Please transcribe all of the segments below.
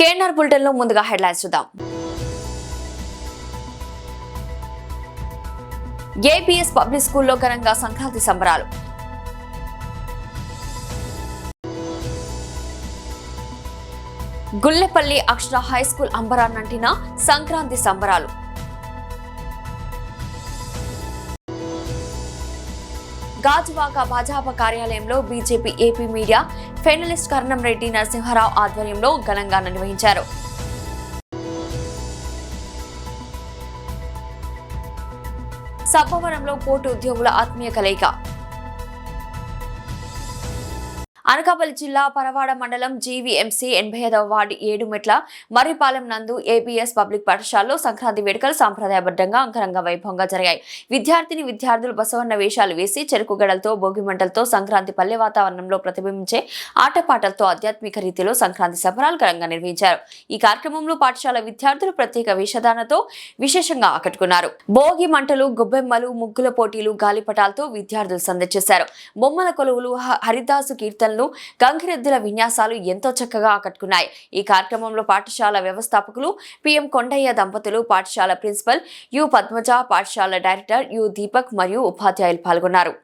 KNR bulletin లో ముందుగా headlines చూద్దాం. ఏపీఎస్ పబ్లిక్ స్కూల్లో ఘనంగా సంక్రాంతి సంబరాలు. గుల్లెపల్లి అక్షర హై స్కూల్ అంబరాన్నంటిన సంక్రాంతి సంబరాలు. గాజువాక భాజపా కార్యాలయంలో బీజేపీ ఏపీ మీడియా ఫెనలిస్ట్ కర్ణం రెడ్డి నరసింహారావు ఆధ్వర్యంలో ఘనంగా నిర్వహించారు. సబ్బవరంలో పోర్టు ఉద్యోగుల ఆత్మీయ కలయిక. అనకాపల్లి జిల్లా పరవాడ మండలం జీవీఎంసీ 85వ వార్డు 7 మెట్ల మర్రిపాలెం నందు ఏబీఎస్ పబ్లిక్ పాఠశాలలో సంక్రాంతి వేడుకలు సాంప్రదాయబద్ధంగా అంగరంగ వైభవంగా జరిగాయి. విద్యార్థులు బసవన్న వేషాలు వేసి చెరుకు గడలతో భోగి మంటలతో సంక్రాంతి పల్లె వాతావరణంలో ప్రతిబింబించే ఆటపాటలతో ఆధ్యాత్మిక రీతిలో సంక్రాంతి సంబరాలు ఘనంగా నిర్వహించారు. ఈ కార్యక్రమంలో పాఠశాల విద్యార్థులు ప్రత్యేక వేషధారణతో విశేషంగా ఆకట్టుకున్నారు. భోగి మంటలు, గొబ్బెమ్మలు, ముగ్గుల పోటీలు, గాలిపటాలతో విద్యార్థులు సందర్శించారు. బొమ్మల కొలువులు, హరిదాసు కీర్తనలు, గంగిరెద్దుల విన్యాసాలు ఎంతో చక్కగా ఆకట్టుకున్నాయి. ఈ కార్యక్రమంలో పాఠశాల వ్యవస్థాపకులు పిఎం కొండయ్య దంపతులు, పాఠశాల ప్రిన్సిపల్ యు పద్మజ, పాఠశాల డైరెక్టర్ యు దీపక్ మరియు ఉపాధ్యాయులు పాల్గొన్నారు.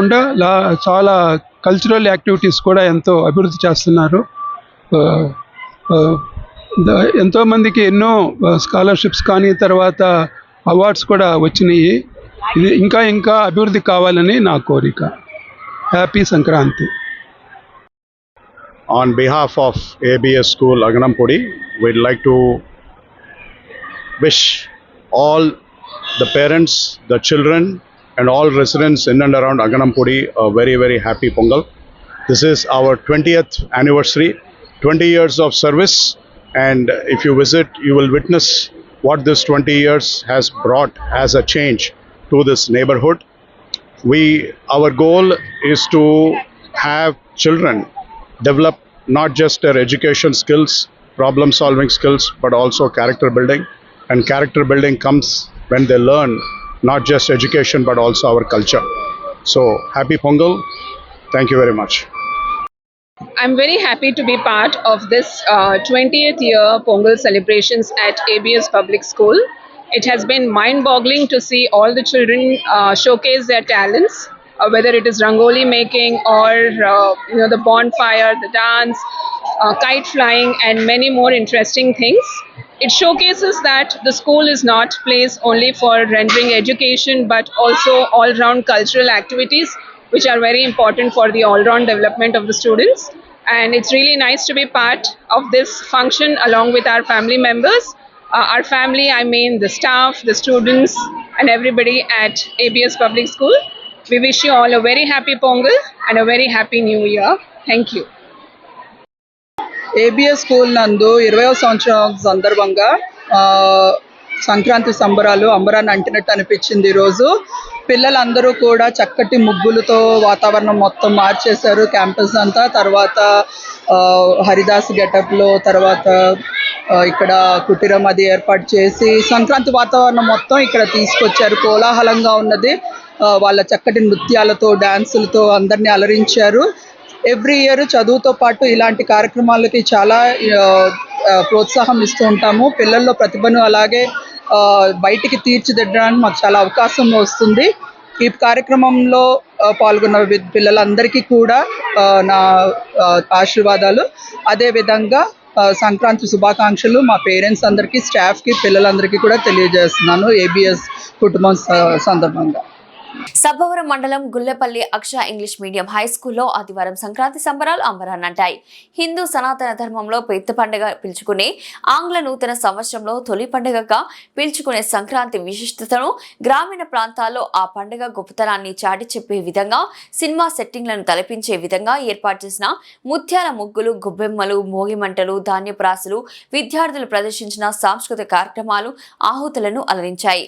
కాకుండా చాలా కల్చరల్ యాక్టివిటీస్ కూడా ఎంతో అభివృద్ధి చేస్తున్నారు. ఎంతోమందికి ఎన్నో స్కాలర్షిప్స్ కానీ తర్వాత అవార్డ్స్ కూడా వచ్చినాయి. ఇది ఇంకా ఇంకా అభివృద్ధి కావాలని నా కోరిక. Happy Sankranti. On behalf of ABS School Aganampudi, we'd like to wish all the parents, the children and all residents in and around Aganampudi a very, very happy Pongal. This is our 20th anniversary, 20 years of service, and if you visit, you will witness what this 20 years has brought as a change to this neighborhood. Our goal is to have children develop not just their education skills, problem solving skills, but also character building. And character building comes when they learn not just education but also our culture. So happy Pongal. Thank you very much. I'm very happy to be part of this 20th year Pongal celebrations at ABS Public School. It has been mind-boggling to see all the children showcase their talents, whether it is rangoli making or the bonfire, the dance, kite flying and many more interesting things. It showcases that the school is not place only for rendering education but also all-round cultural activities which are very important for the all-round development of the students. And it's really nice to be part of this function along with our family members. Our family, I mean the staff, the students and everybody at ABS Public School. We wish you all a very happy Pongal and a very happy New Year. Thank you. ABS school నందు 20వ సంవత్సరం సందర్భంగా సంక్రాంతి సంబరాలు అంబరాన్ని అంటినట్టు అనిపించింది. ఈరోజు పిల్లలందరూ కూడా చక్కటి ముగ్గులతో వాతావరణం మొత్తం మార్చేశారు క్యాంపస్ అంతా. తర్వాత హరిదాస్ గెటప్లో తర్వాత ఇక్కడ కుటీరం అది ఏర్పాటు చేసి సంక్రాంతి వాతావరణం మొత్తం ఇక్కడ తీసుకొచ్చారు. కోలాహలంగా ఉన్నది. వాళ్ళ చక్కటి నృత్యాలతో డాన్సులతో అందరినీ అలరించారు. ఎవ్రీ ఇయర్ చదువుతో పాటు ఇలాంటి కార్యక్రమాలకి చాలా ప్రోత్సాహం ఇస్తూ ఉంటాము. పిల్లల్లో ప్రతిభను అలాగే బయటికి తీర్చిదిద్దడానికి మాకు చాలా అవకాశం వస్తుంది. ఈ కార్యక్రమంలో పాల్గొన్న పిల్లలందరికీ కూడా నా ఆశీర్వాదాలు. అదేవిధంగా సంక్రాంతి శుభాకాంక్షలు మా పేరెంట్స్ అందరికీ, స్టాఫ్కి, పిల్లలందరికీ కూడా తెలియజేస్తున్నాను ఏబిఎస్ కుటుంబం సందర్భంగా. సబ్బవరం మండలం గుల్లెపల్లి అక్ష ఇంగ్లీష్ మీడియం హై స్కూల్లో ఆదివారం సంక్రాంతి సంబరాలు అంబరాన్నంటాయి. హిందూ సనాతన ధర్మంలో పెద్ద పండుగ పిలుచుకునే ఆంగ్ల నూతన సంవత్సరంలో తొలి పండుగగా పిలుచుకునే సంక్రాంతి విశిష్టతను, గ్రామీణ ప్రాంతాల్లో ఆ పండుగ గొప్పతనాన్ని చాటి చెప్పే విధంగా సినిమా సెట్టింగ్లను తలపించే విధంగా ఏర్పాటు చేసిన ముత్యాల ముగ్గులు, గొబ్బెమ్మలు, మోగిమంటలు, ధాన్యపు రాసులు, విద్యార్థులు ప్రదర్శించిన సాంస్కృతిక కార్యక్రమాలు ఆహుతులను అలరించాయి.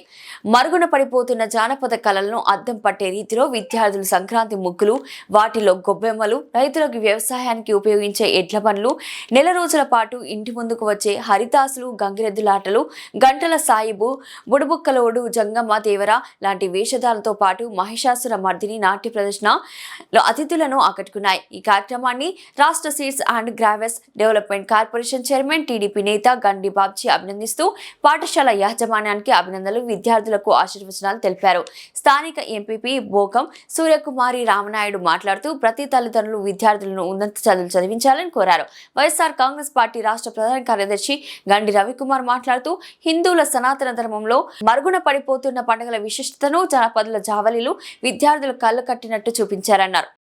మరుగున పడిపోతున్న జానపద కళలను అద్దం పట్టే రీతిలో విద్యార్థులు సంక్రాంతి ముగ్గులు, వాటిలో గొబ్బెమ్మలు, రైతులకు వ్యవసాయానికి ఉపయోగించే ఎడ్ల బండ్లు, నెల రోజుల పాటు ఇంటి ముందుకు వచ్చే హరిదాసులు, గంగిరెద్దులాటలు, గంటల సాయిబు, బుడబుక్కలోడు, జంగమ్మ దేవర లాంటి వేషధాలతో పాటు మహిషాసుర మర్దిని నాట్య ప్రదర్శనలో అతిథులను ఆకట్టుకున్నాయి. ఈ కార్యక్రమాన్ని రాష్ట్ర seeds and graves development corporation chairman, TDP నేత గండి బాబ్జీ అభినందిస్తూ పాఠశాల యాజమాన్యానికి అభినందనలు, విద్యార్థులకు ఆశీర్వచనాలు తెలిపారు. స్థానిక ఎంపీపీ బోకం సూర్యకుమారి రామనాయుడు మాట్లాడుతూ ప్రతి తల్లిదండ్రులు విద్యార్థులను ఉన్నత చదువులు చదివించాలని కోరారు. వైఎస్ఆర్ కాంగ్రెస్ పార్టీ రాష్ట్ర ప్రధాన కార్యదర్శి గండి రవికుమార్ మాట్లాడుతూ హిందువుల సనాతన ధర్మంలో మరుగున పడిపోతున్న పండుగల విశిష్టతను, జనపదుల జావలీలు విద్యార్థులు కళ్ళు కట్టినట్టు చూపించారన్నారు.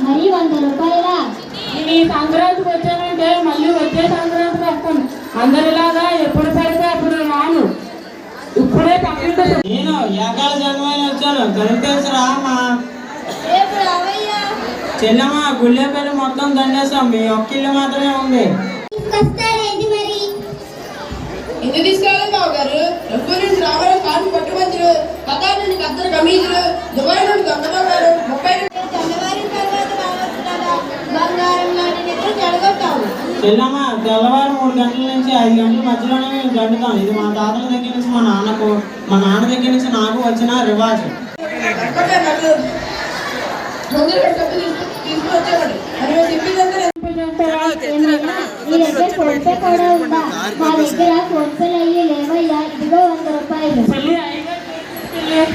మరి 100 రూపాయలా? ఈ సంక్రాంతికి వచ్చానంటే మళ్ళీ వచ్చే సంక్రాంతికి వస్తాను. అందరిలాగా ఎప్పుడు పడితే అప్పుడు రాను. ఇప్పుడే పక్కింటి నేను ఏకాల జన్మైన వచ్చాను. కనిపించు రామా చెల్లమ్మ. గుళ్ళేపల్లి మొత్తం దండేస్తాం. మీ ఒక్క ఇల్లు మాత్రమే ఉంది. ఎందుకు తీసుకెళ్ళాలి బాబు గారు? రంగు నుండి రావడం కాలు పట్టుమంచులు, పదార్థ నుండి కత్తెర కమీజులు, దుబాయ్ నుండి గంగబాబు గారు 30 చెల్లమ్మ తెల్లవారు 3 గంటల నుంచి 5 గంటల మధ్యలోనే మేము దండుతాం. ఇది మా తాతల దగ్గర నుంచి మా నాన్న దగ్గర నుంచి నాకు వచ్చిన రివాజు. తీసుకొచ్చేవాడు అని చెప్పిందంటే మీ దగ్గర ఫోన్ పే కూడా ఉందా? మా దగ్గర ఫోన్ పే అయ్యి లేవయ్యా. ఇదిగో 100 రూపాయలు.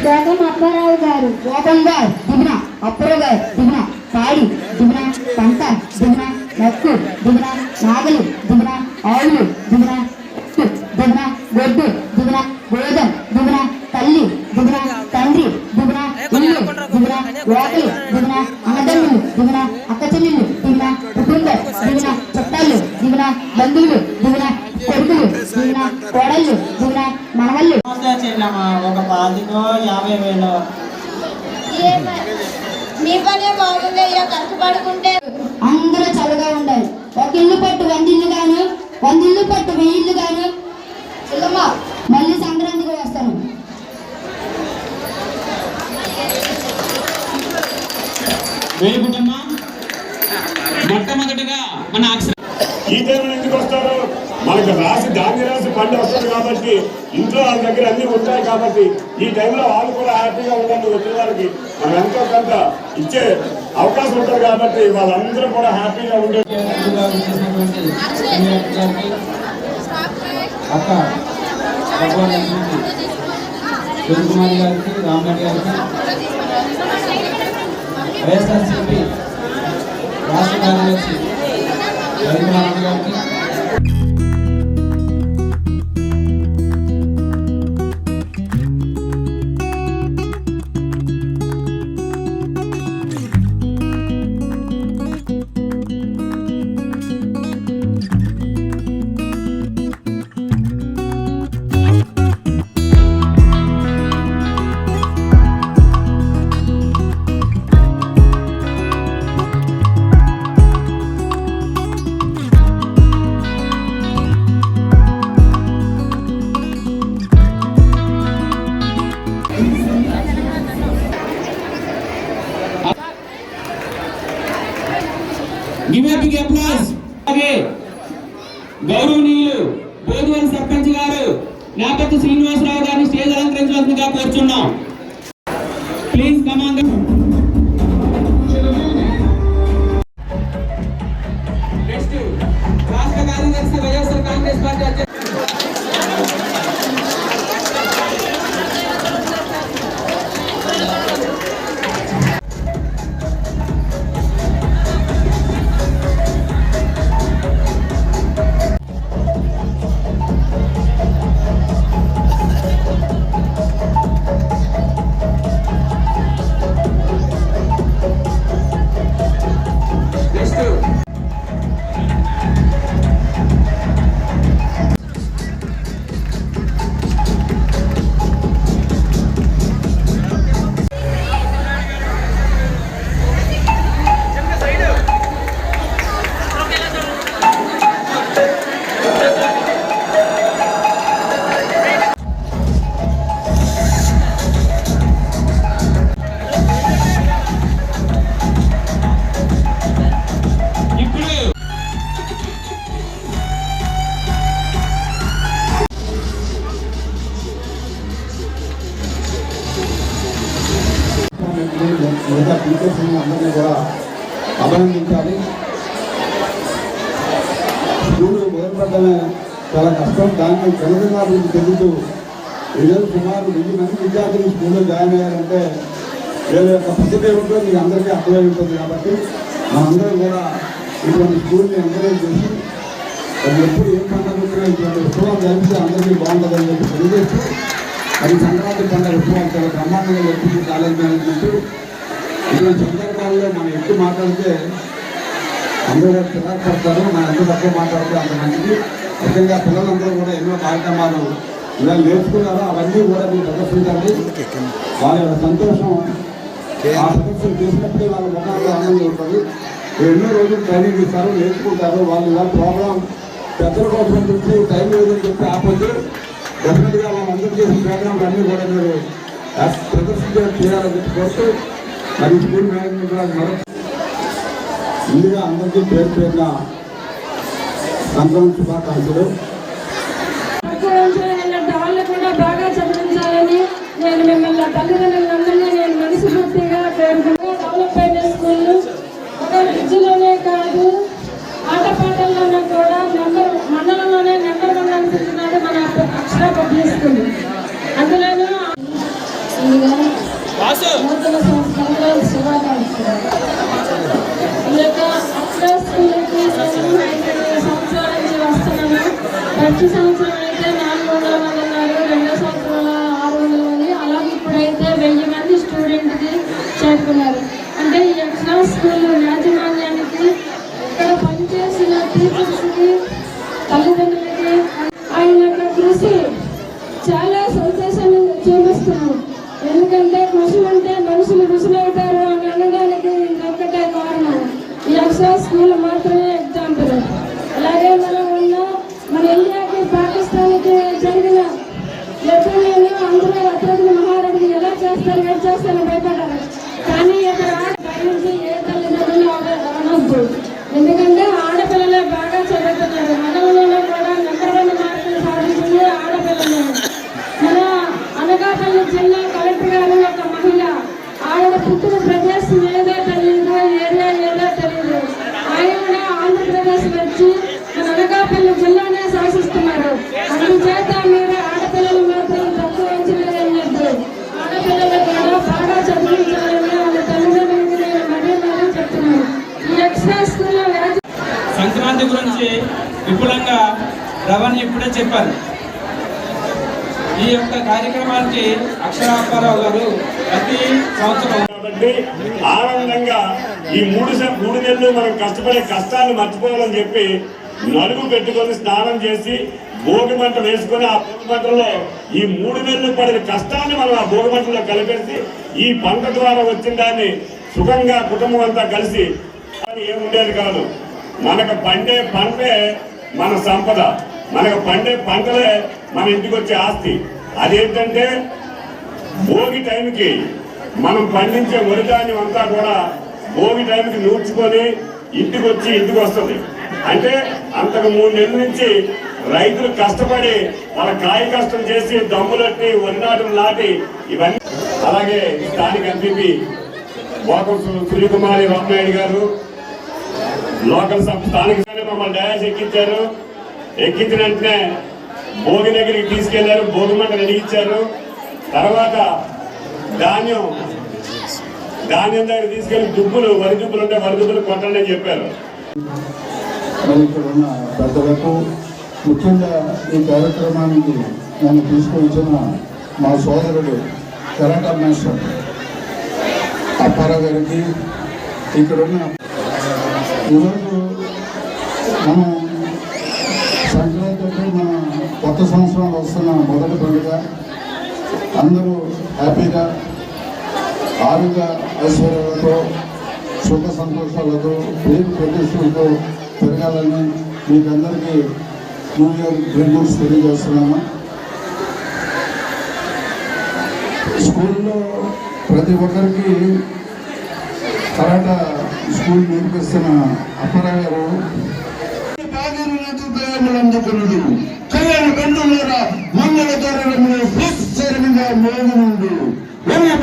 గోతం అప్పారావు గారు, కోపంగా దిగున, అప్పుడుగా దిగున, పాడి దిగున, పంట దిగున, నక్కు దిగున, నాగలి దిగున, ఆవులు దిగున, దిగున, గొడ్డు దిగున, గోధం దిగున, తల్లి దిగున, తండ్రి దిగున, ఇల్లు దిగున, వాకిలి దిగున, అన్నదమ్ములు దిగున, అక్క చెల్లెళ్ళు దిగున, కుటుంబం దిగున, చుట్టాలు దిగున, బంధువులు దిగున, కొడుకులు దిగున, కోడళ్ళు దిగున, మనవళ్ళు. చెల్లమ్మ ఒక 25,000 మీ పనే బాగుంది అయ్యా. కష్టపడుకుంటే అందరూ చల్లగా ఉండాలి. ఒక ఇల్లు పట్టు 100 ఇల్లు గాను, 100 ఇల్లు పట్టు 1000 ఇల్లు గాను. చెల్లమ్మ మళ్ళీ సంక్రాంతికి వస్తాను. వేడుకుంటున్నా. మొట్టమొదటిగా మన ఈ టైంలో ఎందుకు వస్తారు? మనకు ధాన్య రాసి పంట వస్తుంది కాబట్టి ఇంట్లో వాళ్ళ దగ్గర అన్ని ఉంటాయి కాబట్టి ఈ టైంలో వాళ్ళు కూడా హ్యాపీగా ఉండాలి. వచ్చిన వారికి మనం ఎంతో కొంత ఇచ్చే అవకాశం ఉంటుంది కాబట్టి వాళ్ళందరూ కూడా హ్యాపీగా ఉండే అక్క కుమారి గారికి, రామరెడ్డి గారికి, వైఎస్ఆర్సీపీ రాష్ట్ర కార్యదర్శి రవికుమార్ గారికి, గౌరవనీయులు బోధవరం సర్పంచ్ గారు నాపతి శ్రీనివాసరావు గారిని స్టేజ్ అలంకరించవలసిందిగా కోరుచున్నాం. Please command. నెక్స్ట్ రాష్ట్ర కార్యదర్శి వైఎస్ఆర్ కాంగ్రెస్ పార్టీ అధ్యక్షుడు మిగతా టీచర్స్ అందరినీ కూడా అభినందించాలి. స్కూల్ మొదలుపెట్టడమే చాలా కష్టం. దాన్ని క్రమశిక్షణాభివృద్ధి చెందుతూ ఈరోజు సుమారు 1000 మంది విద్యార్థులు స్కూల్లో జాయిన్ అయ్యారంటే వీళ్ళ యొక్క ప్రతిభ ఏమిటో మీకు అందరికీ అర్థమై ఉంటుంది. కాబట్టి మనందరం కూడా ఇటువంటి స్కూల్ని ఎంకరేజ్ చేసి అది ఎప్పుడు ఏ పండుగ వచ్చినా ఇటువంటి ఉత్సవం జరిపితే అందరికీ బాగుంటుందని చెప్పి తెలియజేస్తూ అది సంక్రాంతి పండుగ ఉత్సవం చాలా బ్రహ్మాండంగా జరిపించి కాలేజ్ మేనేజ్మెంట్ ఇటువంటి సందర్భాల్లో మనం ఎక్కువ మాట్లాడితే అందరూ చిరాకు పడతారు, మనం ఎంత తక్కువ మాట్లాడితే అంత మంచిది. ముఖ్యంగా పిల్లలందరూ కూడా ఎన్నో కార్యక్రమాలు ఇలా నేర్చుకున్నారో అవన్నీ కూడా మీరు ప్రదర్శించండి. వాళ్ళ యొక్క సంతోషం ఆ ప్రదర్శన చేసినప్పుడే వాళ్ళ ముఖాల్లో ఆనందం ఉంటుంది. ఎన్నో రోజులు ట్రైనింగ్ ఇస్తారు, నేర్చుకుంటారు. వాళ్ళు ఇలా ప్రోగ్రాం పెద్దల కోసం చెప్పి టైం లేదని చెప్పి ఆపొద్దు. డెఫినెట్గా వాళ్ళందరూ చేసిన ప్రోగ్రాంలు అన్నీ కూడా మీరు ప్రదర్శన చేయాలని చెప్పి కోరుతూ మరి స్కూల్ మేనేజ్మెంట్ మరొక ముందుగా అందరికీ పేరు పేరున సంక్రాంతి శుభాకాంక్షలు. వాళ్ళు కూడా బాగా చదివించాలని నేను మిమ్మల్ని తల్లిదండ్రులందరినీ నేను మనస్ఫూర్తిగా పేర్కొన్నా. డెవలప్ అయిన స్కూళ్ళు ఒక విద్యలోనే కాదు ఆటపాటల్లోనే కూడా మండలంలోనే నెంబర్ 1 అనిపిస్తున్నాడు మన అక్షర పబ్లిక్ స్కూల్. అందులోనూ నూతన సంవత్సరంలో శుభాకాంక్షలు. ఈ యొక్క అక్షర స్కూల్కి నేను 5 సంవత్సరాల నుంచి వస్తున్నాను. ప్రతి సంవత్సరం అయితే 400 మంది ఉన్నారు, 2వ సంవత్సరంలో 600 మంది, అలాగే ఇప్పుడైతే 1000 మంది స్టూడెంట్కి చేరుకున్నారు. అంటే ఈ అక్షర స్కూల్ యాజమాన్యానికి ఇక్కడ పనిచేసిన టీచర్స్కి తల్లిదండ్రులకి ఆయన యొక్క కృషి చాలా సంతోషాన్ని చూపిస్తున్నాం. ఎందుకంటే కృషి ఉంటే మనుషులు రుసులవుతారు అని అనడానికి ఇంకొకటే కారణం. ఈ అక్షర స్కూల్ మాత్రమే ఎగ్జాంపుల్. అలాగే మనం మన ఇండియాకి పాకిస్తాన్కి జరిగిన యుద్ధంలో అందరూ అత్యధిక మహారాజులు ఎలా చేస్తారు ఏం చేస్తారని భయపడ్డారు. కానీ ఇక్కడ భరించి ఏ తల్లిదండ్రులు అనొద్దు. ఎందుకంటే ఆడపిల్లలే బాగా చదువుతున్నారు. మనలో కూడా నెంబర్ 1 మార్కులు సాధించింది ఆడపిల్లలే. మన అనకాపల్లి జిల్లా కలెక్టర్ గారు ఒక మహిళ, ఆవిడ పుట్టిన ప్రదేశం ఏదో తెలియదు, ఏరియా ఏదో తెలియదు. ఆయన ఆంధ్రప్రదేశ్ వచ్చి మన అనకాపల్లి జిల్లానే శాసిస్తున్నారు. అందుచేత మీరు ఆడపిల్లలు మాత్రం తక్కువ అంచనాలేదు. ఆడపిల్లలు కూడా బాగా చదివించాలని వాళ్ళ తల్లిదండ్రులకు నేను మరీ చెప్తున్నాను. ఈ ఎక్స్ట్రా స్కూల్లో సంక్రాంతి గురించి విపులంగా రవణ్ ఇప్పుడే చెప్పారు. ఈ యొక్క కార్యక్రమానికి అక్షరాప్పారావు గారు ప్రతి సంవత్సరం కాబట్టి ఆనందంగా ఈ 3 నెలలు మనం కష్టపడే కష్టాన్ని మర్చిపోవాలని చెప్పి నలుగు పెట్టుకొని స్నానం చేసి భోగి మంట వేసుకొని ఆ భోగి మంటలో ఈ 3 నెలలు పడిన కష్టాన్ని మనం ఆ భోగి మంటలో కలిపేసి ఈ పంట ద్వారా వచ్చిన దాన్ని సుఖంగా కుటుంబం అంతా కలిసి ఏముండేది కాదు. మనకు పండే పంటే మన సంపద, మనకు పండే పంటలే మన ఇంటికి వచ్చే ఆస్తి. అదేంటంటే భోగి టైంకి మనం పండించే వరిధాన్యం అంతా కూడా భోగి టైంకి నూర్చుకొని ఇంటికి వస్తుంది. అంటే అంతకు 3 నెలల నుంచి రైతులు కష్టపడి వాళ్ళ కాయ కష్టం చేసి దమ్ములట్టి వరి నాటులు నాటి ఇవన్నీ. అలాగే స్థానిక ఎంపీపీ వాకం సూర్యకుమారి రామనాయుడు గారు లోకల్ స్థానిక మమ్మల్ని డయాస్ ఎక్కించారు. ఎక్కించిన వెంటనే భోగి దగ్గరికి తీసుకెళ్లారు, భోగి మంట వెలిగించారు. తర్వాత ధాన్యం దగ్గర తీసుకెళ్లి వరి దుబ్బులు ఉంటే వరి దుబ్బులు కొట్టండి అని చెప్పారు. మరి ఇక్కడ ఉన్న పెద్దలకు, ముఖ్యంగా ఈ కార్యక్రమానికి నన్ను తీసుకొచ్చిన మా సోదరుడు కరాటా మాస్టర్ అప్పారావు గారికి, ఇక్కడున్న ఈరోజు మనం సంక్రాంతి అంటే మన కొత్త సంవత్సరం వస్తున్న మొదటి పండుగ. అందరూ హ్యాపీగా ఆరోగ్య ఐశ్వర్యాలతో సుఖ సంతోషాలతో పేరు ప్రతిష్టలతో పెరగాలని మీకందరికీ న్యూ ఇయర్ గ్రీటింగ్స్ తెలియజేస్తున్నాము. స్కూల్లో ప్రతి ఒక్కరికి కరాటా స్కూల్ నేర్పిస్తున్న అప్పారావు గారు అందుకున్నాడు. కళ్యాణ బంధువులేరా మంగళ తోరణములు విస్తరంగా మోగునుండు.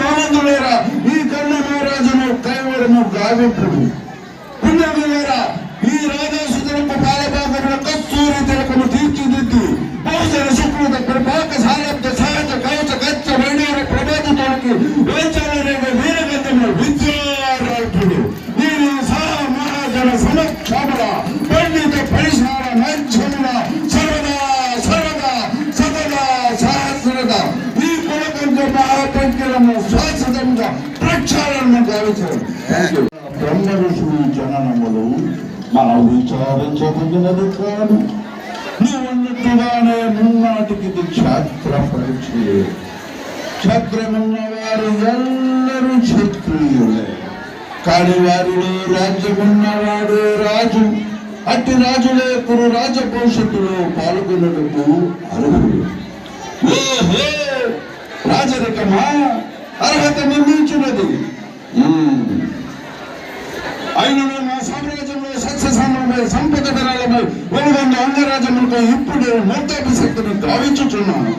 బాలందులేరా ఈ కన్న మహారాజును కైవరము గావింపుడు. పుణ్యములేరా ఈ రాజాసులకు పాలభాగముల కస్తూరి తిలకము తీర్చిదిద్ది భోజన శుక్రుత ప్రపాక సారబ్ద సహజ కవచ గచ్చ వైడూర ప్రభాతుతోడికి వేచాలనేవ వీరగంధములు విద్యారాల్పుడు. నేను సహా మహాజన సమక్షముల పండిత పరిసర మంచముల సర్వదా సతదా సహస్రద ఈ కులకంజ మహాపంచరము శాశ్వతంగా తీర్చాలని నాకు ఆలోచన. బ్రహ్మ ఋషులు జననములు మనం విచారించదగినది కాదు. నువ్వన్నట్టుగానే మున్నాటికి ఇది క్షేత్ర పరీక్ష. క్షేత్రమున్నవారు ఎల్లరూ క్షత్రియులే, కాని వారిలో రాజ్యమున్నవాడు రాజు. అట్టి రాజులే కురు రాజ భవిష్యత్తులో పాల్గొనటకు అర్హులు. రాజరికమా అర్హత నిర్మించినది. అయినను మా సామ్రాజ్యంలో సస్యశామలమై సంపద ధనాలమై వెలుగొంద అంగరాజ్యములకు ఇప్పుడు మూర్తాభిశక్తిని గావించుచున్నాను.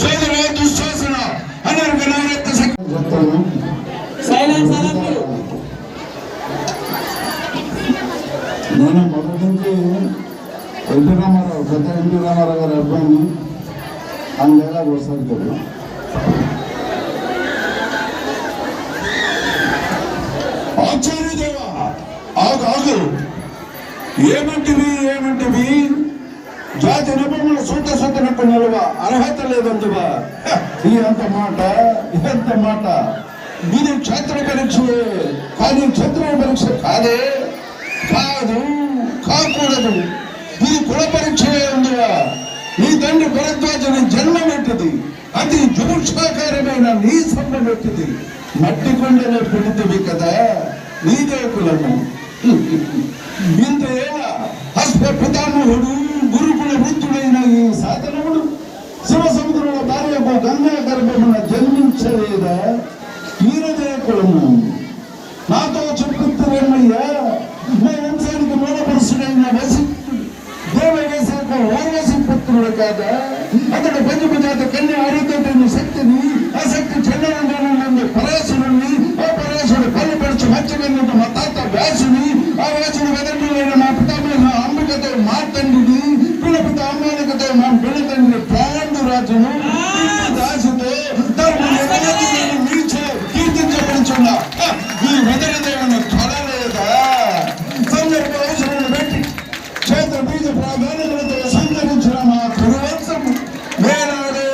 సోదర దుశ్శాసన అనర్గ నవరత్న శక్తి నేను మొదటి నుంచి ఎన్టీ రామారావు, పెద్ద ఎన్టీ రామారావు గారి అబ్బాయిని అందులో వస్తాను కదా. ఆచార్యదేవా ఆగు ఆగు, ఏమంటివి జాతి నిబంధన సొంత నిలువ అర్హత లేదందువా? ఎంత మాట. ఇది క్షేత్ర పరీక్ష, కానీ క్షత్రియ పరీక్ష కాకూడదు. ఇది కుల పరీక్ష ఉందిగా. నీ తండ్రి భరద్వాజని జన్మం పెట్టింది, అతి జుగుప్సాకారమైన నీ సంబం పెట్టింది. మట్టి కొండలో పెడుతుంది కదా, నీదే కులము. ఇంత హస్త పితామహుడు గురుకుల వృత్తుడైన ఈ సాధనముడు శివ సముద్రంలో భార్యకు గంగా గర్భమున జన్మించలేదా? ఈయనదే కులము. నాతో చెప్పుతున్నాయ్యా, మా వంశానికి మూలపురుషుడైన వశిష్ఠుడు దేవవేశకు ఓర్వశి పుత్రుడు కాదా? అతడు పంచమజాత కన్య ఆరోగ్యమైన శక్తిని, ఆ శక్తి చంద్రుడు పరాశురుణ్ణి, ఆ పరాశుడు పళ్ళు పడుచు మత్స్యగన్నుడు మా తాత వ్యాసుని, ఆ వ్యాసుడు వెదర్డులైన మా పితామహ అంబికతో మా తండ్రిని, పిల్లపిత అమ్మాలికతో మా పిల్ల తండ్రి పాండురాజును రాజుతో కీర్తించబడుచున్నా. ఈ వెదరదేవుని తొడలేదా? సందర్భ అవసరం పెట్టి క్షేత్ర బీజ ప్రాధాన్యతలతో సంచరించిన మా కురువంశము వేనాడే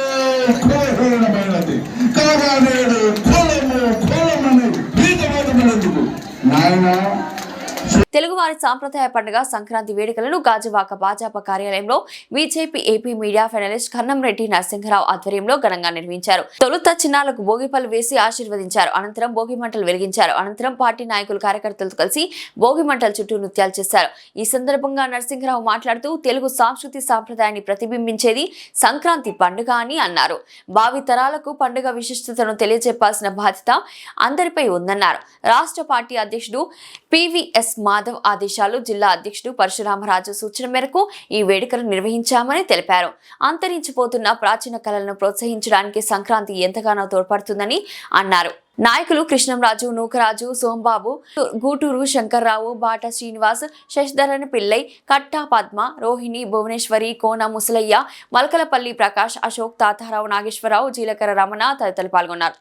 కులహీనమైనది కాగా నేడు కులమని బీజవాదమైనందుకు నాయన. తెలుగువారి సాంప్రదాయ పండుగ సంక్రాంతి వేడుకలను గాజువాక భాజపా కార్యాలయంలో BJP AP media federalist Kannamreddy Narasimharao ఆధ్వర్యంలో ఘనంగా నిర్వహించారు. తొలుత చిన్నాలకు భోగిపళ్ళు వేసి ఆశీర్వదించారు. అనంతరం భోగి మంటలు వెలిగించారు. అనంతరం పార్టీ నాయకులు కార్యకర్తలతో కలిసి భోగి మంటల చుట్టూ నృత్యాలు చేశారు. ఈ సందర్భంగా నరసింహరావు మాట్లాడుతూ తెలుగు సంస్కృతి సాంప్రదాయాన్ని ప్రతిబింబించేది సంక్రాంతి పండుగ అని అన్నారు. భావి తరాలకు పండుగ విశిష్టతను తెలియజెప్పాల్సిన బాధ్యత అందరిపై ఉందన్నారు. రాష్ట్ర పార్టీ అధ్యక్షుడు పివిఎస్ మాధవ్ ఆదేశాలు, జిల్లా అధ్యక్షుడు పరశురామరాజు సూచన మేరకు ఈ వేడుకలు నిర్వహించామని తెలిపారు. అంతరించిపోతున్న ప్రాచీన కళలను ప్రోత్సహించడానికి సంక్రాంతి ఎంతగానో తోడ్పడుతుందని అన్నారు. నాయకులు కృష్ణంరాజు, నూకరాజు, సోంబాబు, గూటూరు శంకర్రావు, బాట శ్రీనివాస్, శశిధరన్ పిల్లై, కట్టా పద్మ, రోహిణి, భువనేశ్వరి, కోన ముసలయ్య, మల్కలపల్లి ప్రకాష్, అశోక్, తాతారావు, నాగేశ్వరరావు, జీలకర్ర రమణ తదితరులు పాల్గొన్నారు.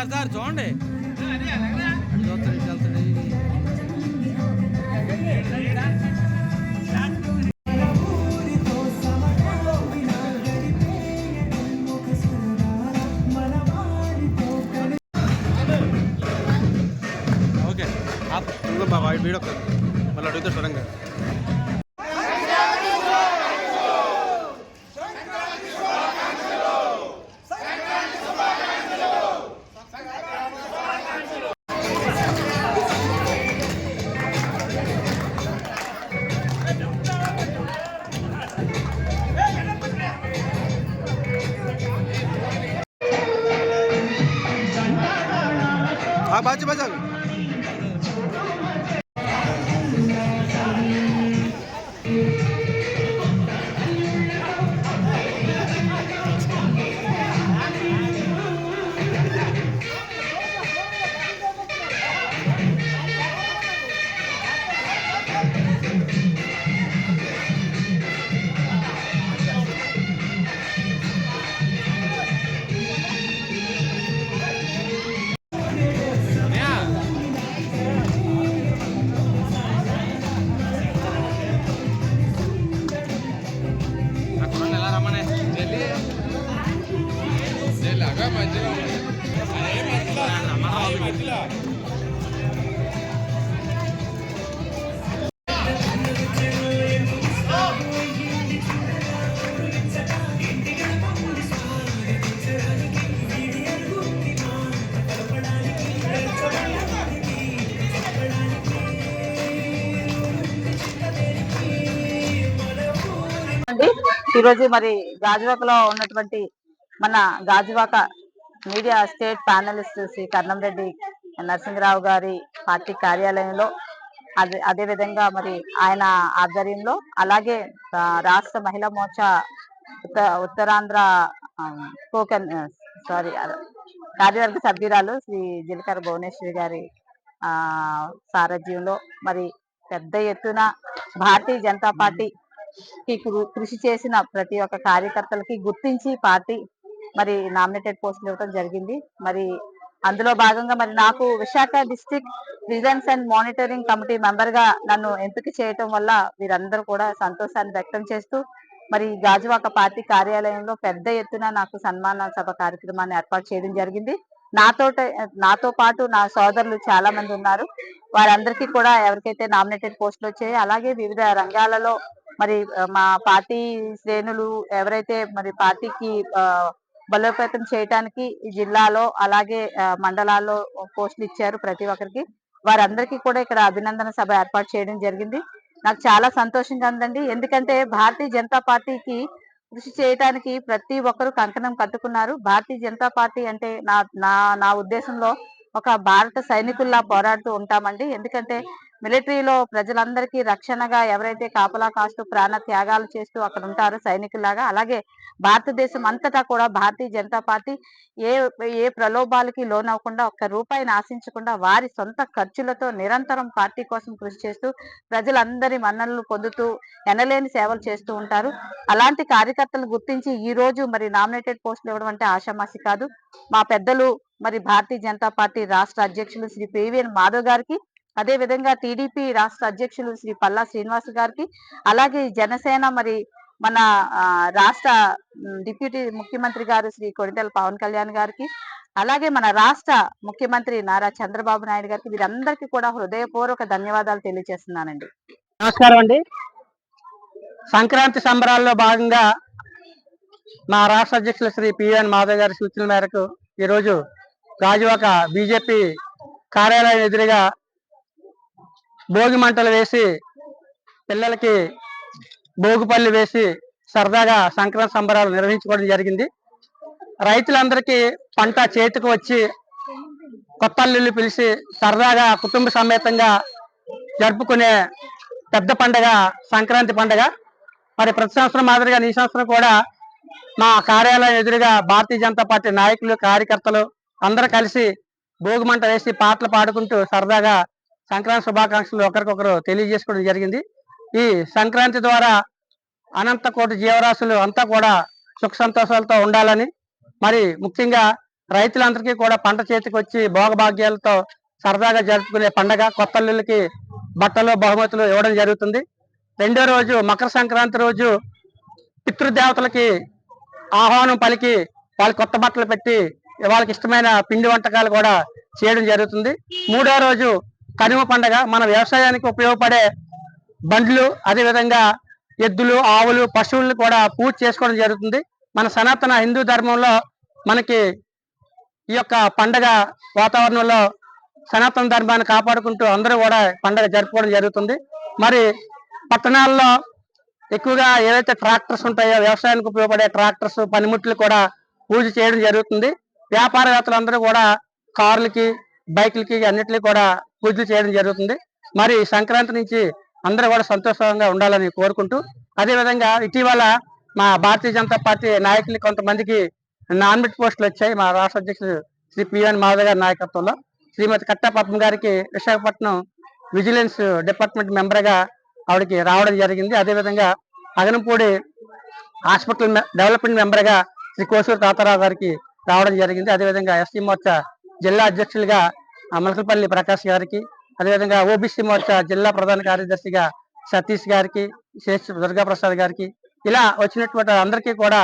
సార్ చూడండి ఓకే వీడియో మళ్ళీ అడిగితే సడన్గా बाजी बजा ఈరోజు మరి గాజువాకలో ఉన్నటువంటి మన Gajuwaka media state panelist Shri Karnamreddy Narasimharao గారి పార్టీ కార్యాలయంలో అదేవిధంగా మరి ఆయన ఆధ్వర్యంలో అలాగే రాష్ట్ర మహిళా మోర్చా ఉత్తరాంధ్ర కార్యవర్గ సభ్యురాలు శ్రీ జిలకర భువనేశ్వరి గారి సారథ్యంలో మరి పెద్ద ఎత్తున భారతీయ జనతా పార్టీ కృషి చేసిన ప్రతి ఒక్క కార్యకర్తలకి గుర్తించి పార్టీ మరి నామినేటెడ్ పోస్టులు ఇవ్వడం జరిగింది. మరి అందులో భాగంగా మరి నాకు Visakha district vigilance and monitoring committee member గా నన్ను ఎంపిక చేయటం వల్ల వీరందరూ కూడా సంతోషాన్ని వ్యక్తం చేస్తూ మరి గాజువాక పార్టీ కార్యాలయంలో పెద్ద ఎత్తున నాకు సన్మాన సభ కార్యక్రమాన్ని ఏర్పాటు చేయడం జరిగింది. నాతో పాటు నా సోదరులు చాలా మంది ఉన్నారు. వారందరికీ కూడా ఎవరికైతే నామినేటెడ్ పోస్టులు వచ్చాయో అలాగే వివిధ రంగాలలో మరి మా పార్టీ శ్రేణులు ఎవరైతే మరి పార్టీకి బలోపేతం చేయడానికి జిల్లాలో అలాగే మండలాల్లో పోస్టులు ఇచ్చారు ప్రతి ఒక్కరికి, వారందరికీ కూడా ఇక్కడ అభినందన సభ ఏర్పాటు చేయడం జరిగింది. నాకు చాలా సంతోషంగా ఉందండి. ఎందుకంటే భారతీయ జనతా పార్టీకి కృషి చేయడానికి ప్రతి ఒక్కరు కంకణం కట్టుకున్నారు. భారతీయ జనతా పార్టీ అంటే నా ఉద్దేశంలో ఒక భారత సైనికుల్లా పోరాడుతూ ఉంటామండి. ఎందుకంటే మిలిటరీలో ప్రజలందరికీ రక్షణగా ఎవరైతే కాపలా కాస్తూ ప్రాణ త్యాగాలు చేస్తూ అక్కడ ఉంటారో సైనికుల్లాగా, అలాగే భారతదేశం అంతటా కూడా భారతీయ జనతా పార్టీ ఏ ప్రలోభాలకి లోనవ్వకుండా ఒక్క రూపాయిని ఆశించకుండా వారి సొంత ఖర్చులతో నిరంతరం పార్టీ కోసం కృషి చేస్తూ ప్రజలందరి మన్ననలు పొందుతూ ఎనలేని సేవలు చేస్తూ ఉంటారు. అలాంటి కార్యకర్తలను గుర్తించి ఈ రోజు మరి నామినేటెడ్ పోస్టులు ఇవ్వడం అంటే ఆషామాషి కాదు. మా పెద్దలు మరి భారతీయ జనతా పార్టీ రాష్ట్ర అధ్యక్షులు శ్రీ పివిఎన్ మాధవ్ గారికి, అదే విధంగా టీడీపీ రాష్ట్ర అధ్యక్షులు శ్రీ పల్లా శ్రీనివాస్ గారికి, అలాగే జనసేన మరి మన రాష్ట్ర డిప్యూటీ ముఖ్యమంత్రి గారు శ్రీ కొణిదెల పవన్ కళ్యాణ్ గారికి, అలాగే మన రాష్ట్ర ముఖ్యమంత్రి నారా చంద్రబాబు నాయుడు గారికి, వీరందరికీ కూడా హృదయపూర్వక ధన్యవాదాలు తెలియజేస్తున్నానండి. నమస్కారం అండి. సంక్రాంతి సంబరాల్లో భాగంగా మా రాష్ట్ర అధ్యక్షులు శ్రీ పివిఎన్ మాధవ్ గారి సూచనల మేరకు ఈరోజు గాజువాక బీజేపీ కార్యాలయం ఎదురుగా భోగి మంటలు వేసి పిల్లలకి భోగిపల్లి వేసి సరదాగా సంక్రాంతి సంబరాలు నిర్వహించుకోవడం జరిగింది. రైతులందరికీ పంట చేతికి వచ్చి కొత్త అల్లుళ్ళు పిలిచి సరదాగా కుటుంబ సమేతంగా జరుపుకునే పెద్ద పండుగ సంక్రాంతి పండుగ. మరి ప్రతి సంవత్సరం మాదిరిగా ఈ సంవత్సరం కూడా మా కార్యాలయం ఎదురుగా భారతీయ జనతా పార్టీ నాయకులు కార్యకర్తలు అందరూ కలిసి భోగి మంట వేసి పాటలు పాడుకుంటూ సరదాగా సంక్రాంతి శుభాకాంక్షలు ఒకరికొకరు తెలియజేసుకోవడం జరిగింది. ఈ సంక్రాంతి ద్వారా అనంత కోటి జీవరాశులు అంతా కూడా సుఖ సంతోషాలతో ఉండాలని, మరి ముఖ్యంగా రైతులందరికీ కూడా పంట చేతికి వచ్చి భోగభాగ్యాలతో సరదాగా జరుపుకునే పండగ. కొత్త అల్లుళ్ళకి బట్టలు బహుమతులు ఇవ్వడం జరుగుతుంది. రెండో రోజు మకర సంక్రాంతి రోజు పితృదేవతలకి ఆహ్వానం పలికి వాళ్ళకి కొత్త బట్టలు పెట్టి వాళ్ళకి ఇష్టమైన పిండి వంటకాలు కూడా చేయడం జరుగుతుంది. మూడో రోజు కనుమ పండగ. మన వ్యవసాయానికి ఉపయోగపడే బండ్లు, అదేవిధంగా ఎద్దులు, ఆవులు, పశువులను కూడా పూజ చేసుకోవడం జరుగుతుంది. మన సనాతన హిందూ ధర్మంలో మనకి ఈ యొక్క పండగ వాతావరణంలో సనాతన ధర్మాన్ని కాపాడుకుంటూ అందరూ కూడా పండగ జరుపుకోవడం జరుగుతుంది. మరి పట్టణాల్లో ఎక్కువగా ఏవైతే ట్రాక్టర్స్ ఉంటాయో వ్యవసాయానికి ఉపయోగపడే ట్రాక్టర్స్, పనిముట్లు కూడా పూజ చేయడం జరుగుతుంది. వ్యాపారవేత్తలందరూ కూడా కార్లకి, బైకులకి అన్నిటికీ కూడా పూజలు చేయడం జరుగుతుంది. మరి సంక్రాంతి నుంచి అందరూ కూడా సంతోషంగా ఉండాలని కోరుకుంటూ, అదేవిధంగా ఇటీవల మా భారతీయ జనతా పార్టీ నాయకులు కొంతమందికి నామినేట్ పోస్టులు వచ్చాయి. మా రాష్ట్ర అధ్యక్షుడు శ్రీ పివిఎన్ మాధవ్ గారి నాయకత్వంలో శ్రీమతి కట్టా పద్మ గారికి విశాఖపట్నం విజిలెన్స్ డిపార్ట్మెంట్ మెంబర్గా ఆవిడకి రావడం జరిగింది. అదేవిధంగా అగనంపూడి హాస్పిటల్ డెవలప్మెంట్ మెంబర్గా శ్రీ కోసూరు తాతారావు గారికి రావడం జరిగింది. అదేవిధంగా ఎస్సీ మోర్చా జిల్లా అధ్యక్షులుగా మలకపల్లి ప్రకాష్ గారికి, అదేవిధంగా ఓబీసీ మోర్చా జిల్లా ప్రధాన కార్యదర్శిగా సతీష్ గారికి, శేష్ దుర్గాప్రసాద్ గారికి, ఇలా వచ్చినటువంటి అందరికీ కూడా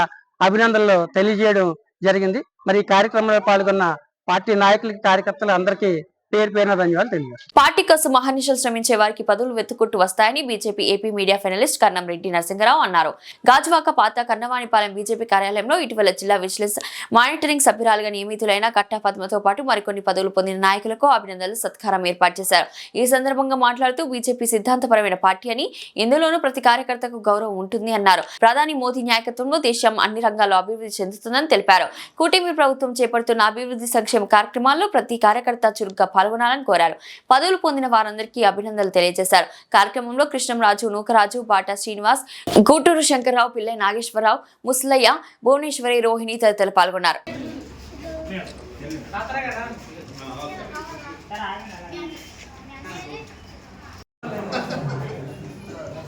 అభినందనలు తెలియజేయడం జరిగింది. మరి ఈ కార్యక్రమంలో పాల్గొన్న పార్టీ నాయకులకి కార్యకర్తలు అందరికీ పేరు పేరున ధన్యవాదాలు తెలియజేస్తాను. పార్టీ కోసం మహర్నిశలు శ్రమించే వారికి పదవులు వెతుక్కుంటూ వస్తాయని బీజేపీ ఏపీ మీడియా ఫైనలిస్ట్ కన్నం రెడ్డి నరసింహరావు అన్నారు. గాజువాక పాత కన్నవాణిపాలెం బీజేపీ కార్యాలయంలో ఇటీవల జిల్లా విజిలెన్స్ మానిటరింగ్ సభ్యురాలుగా నియమితులైన కట్టా పద్మతో పాటు మరికొన్ని పదవులు పొందిన నాయకులకు అభినందనలు సత్కారం ఏర్పాటు చేశారు. ఈ సందర్భంగా మాట్లాడుతూ బీజేపీ సిద్ధాంతపరమైన పార్టీ అని, ఇందులోనూ ప్రతి కార్యకర్తకు గౌరవం ఉంటుంది అన్నారు. ప్రధాని మోదీ నాయకత్వంలో దేశం అన్ని రంగాల్లో అభివృద్ధి చెందుతుందని తెలిపారు. కూటమి ప్రభుత్వం చేపడుతున్న అభివృద్ధి సంక్షేమ కార్యక్రమాల్లో ప్రతి కార్యకర్త చురుగ్గా పాల్గొనాలని కోరారు. పదవులు పొందిన వారందరికీ అభినందనలు తెలియజేశారు. కార్యక్రమంలో కృష్ణంరాజు, నూకరాజు, బాటా శ్రీనివాస్, గూటూరు శంకర్రావు, పిల్లై నాగేశ్వరరావు, ముసలయ్య, భువనేశ్వరి, రోహిణి తదితరులు పాల్గొన్నారు.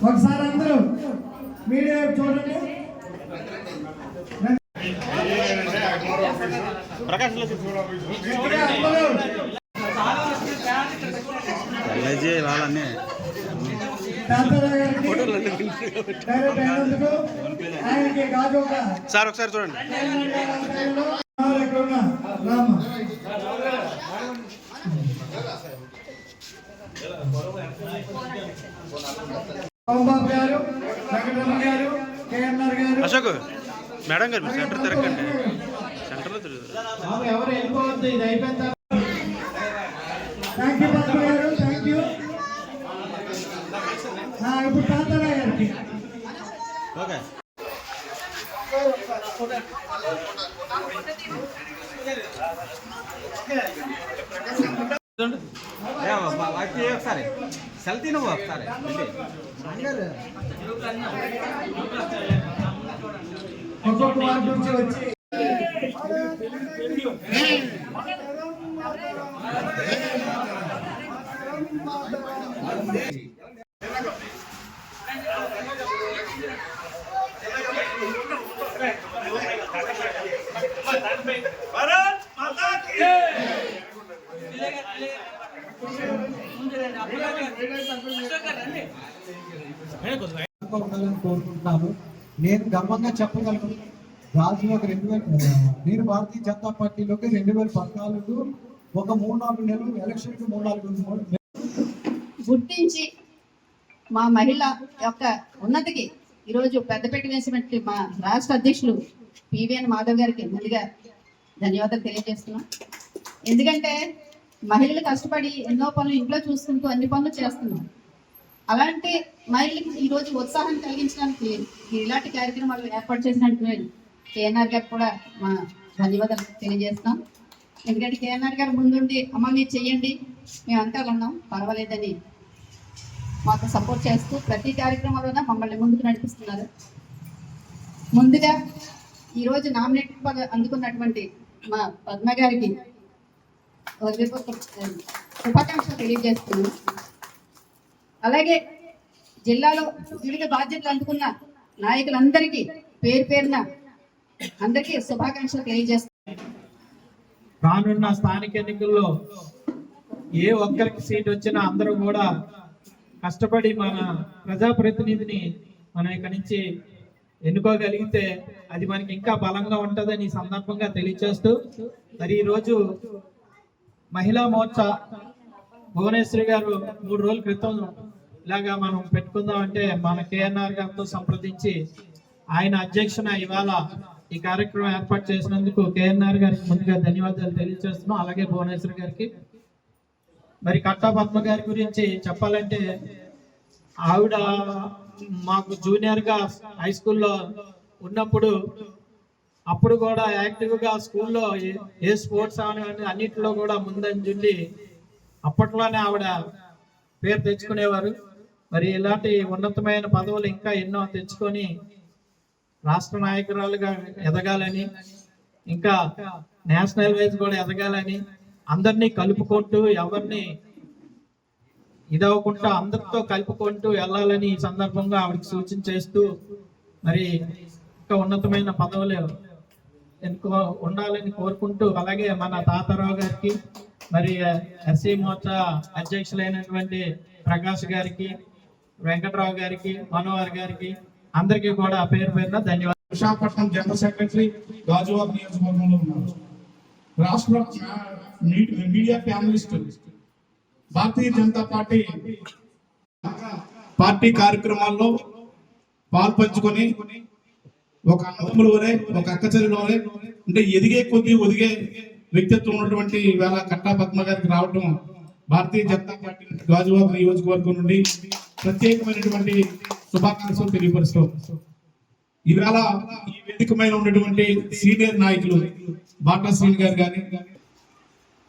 ఒకసారి అందరూ మీడియా చూడండి. వాళ్ళనే సార్ ఒకసారి చూడండి. రాంబాబు గారు, వెంకటరమణ గారు, కేఎన్ఆర్ గారు, అశోక్ మేడం గారు సెంటర్ తిరగండి, సెంటర్లో తిరుగుతారు. ఎవరు వెళ్ళిపోవద్దు, ఇది అయిపోయిన తర్వాత. థ్యాంక్ యూ పద్మ గారు, థ్యాంక్ యూ. ఇప్పుడు తాతారావు గారికి ఓకే. ఒకసారి సెల్ఫీ నువ్వు ఒకసారి ఒక్కొక్క వార్డు నుంచి వచ్చి కోరుకుంటున్నాను. నేను గర్వంగా చెప్పగలను, రాజులోకి నేను భారతీయ జనతా పార్టీలోకి 2014 ఒక 3-4 నెలలు ఎలక్షన్కి 3-4 గుర్తించి మా మహిళ యొక్క ఉన్నతికి ఈరోజు పెద్దపీట వేసినట్టు మా రాష్ట్ర అధ్యక్షులు పివిఎన్ మాధవ్ గారికి ముందుగా ధన్యవాదాలు తెలియజేస్తున్నాం. ఎందుకంటే మహిళలు కష్టపడి ఎన్నో పనులు ఇంట్లో చూసుకుంటూ అన్ని పనులు చేస్తున్నాం. అలాంటి మహిళలకు ఈరోజు ఉత్సాహం కలిగించడానికి ఇలాంటి కార్యక్రమాలు ఏర్పాటు చేసినట్టు కేఎన్ఆర్ గారికి కూడా మా ధన్యవాదాలు తెలియజేస్తున్నాం. ఎందుకంటే కేఎన్ఆర్ గారు ముందుండి అమ్మ మీరు చెయ్యండి, మేము అంకాలు ఉన్నాం పర్వాలేదని మాకు సపోర్ట్ చేస్తూ ప్రతి కార్యక్రమంలోనే మమ్మల్ని ముందుకు నడిపిస్తున్నారు. ముందుగా ఈరోజు నామినేటెడ్ అందుకున్నటువంటి మా పద్మ గారికి శుభాకాంక్షలు తెలియజేస్తున్నాను. అలాగే జిల్లాలో వివిధ బాధ్యతలు అందుకున్న నాయకులందరికీ పేరు పేరున అందరికీ శుభాకాంక్షలు తెలియజేస్తున్నాను. రానున్న స్థానిక ఎన్నికల్లో ఏ ఒక్కరికి సీట్ వచ్చినా అందరూ కూడా కష్టపడి మన ప్రజాప్రతినిధిని మనం ఇక్కడి నుంచి ఎన్నుకోగలిగితే అది మనకి ఇంకా బలంగా ఉంటుందని ఈ సందర్భంగా తెలియజేస్తూ, మరి ఈరోజు మహిళా మోర్చా భువనేశ్వరి గారు 3 రోజుల క్రితం ఇలాగా మనం పెట్టుకుందాం అంటే మన కేఎన్ఆర్ గారితో సంప్రదించి ఆయన అధ్యక్షన ఇవాళ ఈ కార్యక్రమం ఏర్పాటు చేసినందుకు కేఎన్ఆర్ గారికి ముందుగా ధన్యవాదాలు తెలియజేస్తున్నాం. అలాగే భువనేశ్వరి గారికి. మరి కట్టా పద్మ గారి గురించి చెప్పాలంటే ఆవిడ మాకు జూనియర్గా హై స్కూల్లో ఉన్నప్పుడు అప్పుడు కూడా యాక్టివ్గా స్కూల్లో ఏ స్పోర్ట్స్ అన్నింటిలో కూడా ముందంజుండి అప్పట్లోనే ఆవిడ పేరు తెచ్చుకునేవారు. మరి ఇలాంటి ఉన్నతమైన పదవులు ఇంకా ఎన్నో తెచ్చుకొని రాష్ట్ర నాయకురాలుగా ఎదగాలని, ఇంకా నేషనల్ వైజ్ కూడా ఎదగాలని, అందరినీ కలుపుకుంటూ ఎవరిని ఇదవకుండా అందరితో కలుపుకుంటూ వెళ్ళాలని ఈ సందర్భంగా ఆవిడకి సూచన చేస్తూ మరి ఇంకా ఉన్నతమైన పదవులు ఉండాలని కోరుకుంటూ, అలాగే మన తాతారావు గారికి, మరి ఎస్సీ మోర్చా అధ్యక్షులైనటువంటి ప్రకాష్ గారికి, వెంకటరావు గారికి, మనోహర్ గారికి అందరికీ కూడా పేరు పేరున ధన్యవాదాలు. విశాఖపట్నం జనరల్ సెక్రటరీ గాజువాక నియోజకవర్గంలో ఉన్నారు. రాష్ట్ర media panellist Bharatiya Janata party కార్యక్రమాల్లో పాల్పంచుకొని ఒక అన్నదమ్ముల వలె ఒక అక్కచెల్లెల వలె అంటే ఎదిగే కొద్దీ ఒదిగే వ్యక్తిత్వం ఉన్నటువంటి వేళ కట్టా పద్మ గారికి రావడం భారతీయ జనతా పార్టీ గాజువాక నియోజకవర్గం నుండి ప్రత్యేకమైనటువంటి శుభాకాంక్షలు తెలియపరుస్తాం. ఈవేళ ఈ వేదికమైన ఉన్నటువంటి సీనియర్ నాయకులు బాటా శ్రీని గారు కానీ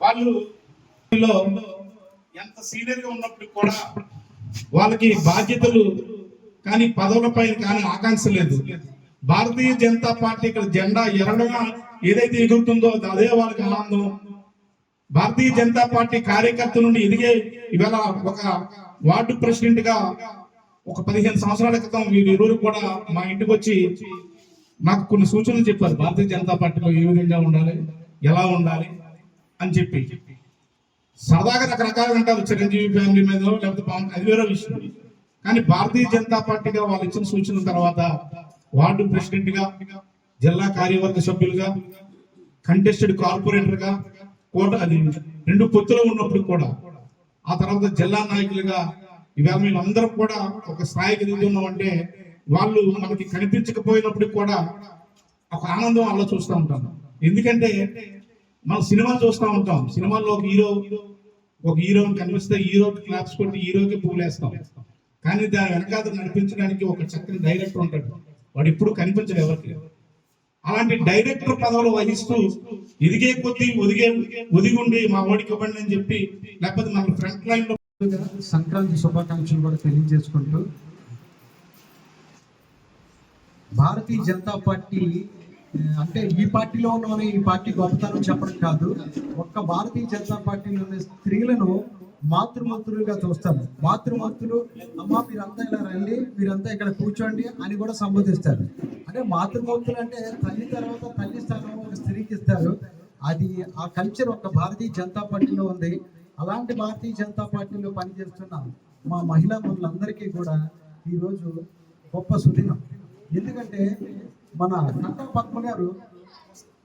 వాళ్ళు ఎంత సీనియర్ గా ఉన్నప్పుడు కూడా వాళ్ళకి బాధ్యతలు కానీ పదవులపై కానీ ఆకాంక్ష లేదు. భారతీయ జనతా పార్టీ ఇక్కడ జెండా ఎరడగా ఏదైతే ఎగురుతుందో అదే వాళ్ళకి ఆనందం. భారతీయ జనతా పార్టీ కార్యకర్త నుండి ఎదిగే ఇవాళ ఒక వార్డు ప్రెసిడెంట్ గా ఒక 15 సంవత్సరాల క్రితం వీరు కూడా మా ఇంటికి వచ్చి నాకు కొన్ని సూచనలు చెప్పారు. భారతీయ జనతా పార్టీలో ఏ విధంగా ఉండాలి, ఎలా ఉండాలి అని చెప్పి. సరదాగా రకరకాలుగా అంటారు చిరంజీవి ఫ్యామిలీ మీద లేకపోతే పవన్, అది వేరే విషయం. కానీ భారతీయ జనతా పార్టీగా వాళ్ళు ఇచ్చిన సూచనల తర్వాత వార్డు ప్రెసిడెంట్ గా, జిల్లా కార్యవర్గ సభ్యులుగా, కంటెస్టెడ్ కార్పొరేటర్ గా అది 2 పొత్తులో ఉన్నప్పుడు కూడా, ఆ తర్వాత జిల్లా నాయకులుగా ఇవాళ మేమందరం కూడా ఒక స్థాయికి దిగుతున్నామంటే వాళ్ళు మనకి కనిపించకపోయినప్పుడు కూడా ఒక ఆనందం అలా చూస్తూ ఉంటాం. ఎందుకంటే మనం సినిమాలు చూస్తూ ఉంటాం. సినిమాల్లో ఒక హీరోని కనిపిస్తే హీరోకి క్లాప్స్ కొట్టి హీరోకి పూలేస్తాం. కానీ దాని వెనకాల నడిపించడానికి ఒక చక్కని డైరెక్టర్ ఉంటాడు. వాడు ఎప్పుడు కనిపించడు ఎవరికి. అలాంటి డైరెక్టర్ పదవులు వహిస్తూ ఎదిగే కొద్దీ ఒదిగుండి మా ఓడికి ఇవ్వండి అని చెప్పి, లేకపోతే మన ఫ్రంట్ లైన్ లో సంక్రాంతి శుభాకాంక్షలు కూడా తెలియజేసుకుంటూ, భారతీయ జనతా పార్టీ అంటే ఈ పార్టీలో ఉన్న ఈ పార్టీ గొప్పతనం చెప్పడం కాదు, ఒక్క భారతీయ జనతా పార్టీలో ఉన్న స్త్రీలను మాతృమంత్రులుగా చూస్తారు. మాతృమంత్రులు, అమ్మ మీరంతా ఇలా రండి, మీరంతా ఇక్కడ కూర్చోండి అని కూడా సంబోధిస్తారు. అంటే మాతృమంత్రులు అంటే తల్లి తర్వాత తల్లి స్థానం ఒక స్త్రీకి ఇస్తారు. అది ఆ కల్చర్ ఒక భారతీయ జనతా పార్టీలో ఉంది. అలాంటి భారతీయ జనతా పార్టీలో పనిచేస్తున్న మా మహిళా మనులందరికీ కూడా ఈరోజు గొప్ప సుదినం. ఎందుకంటే మన కట్టా పద్మ గారు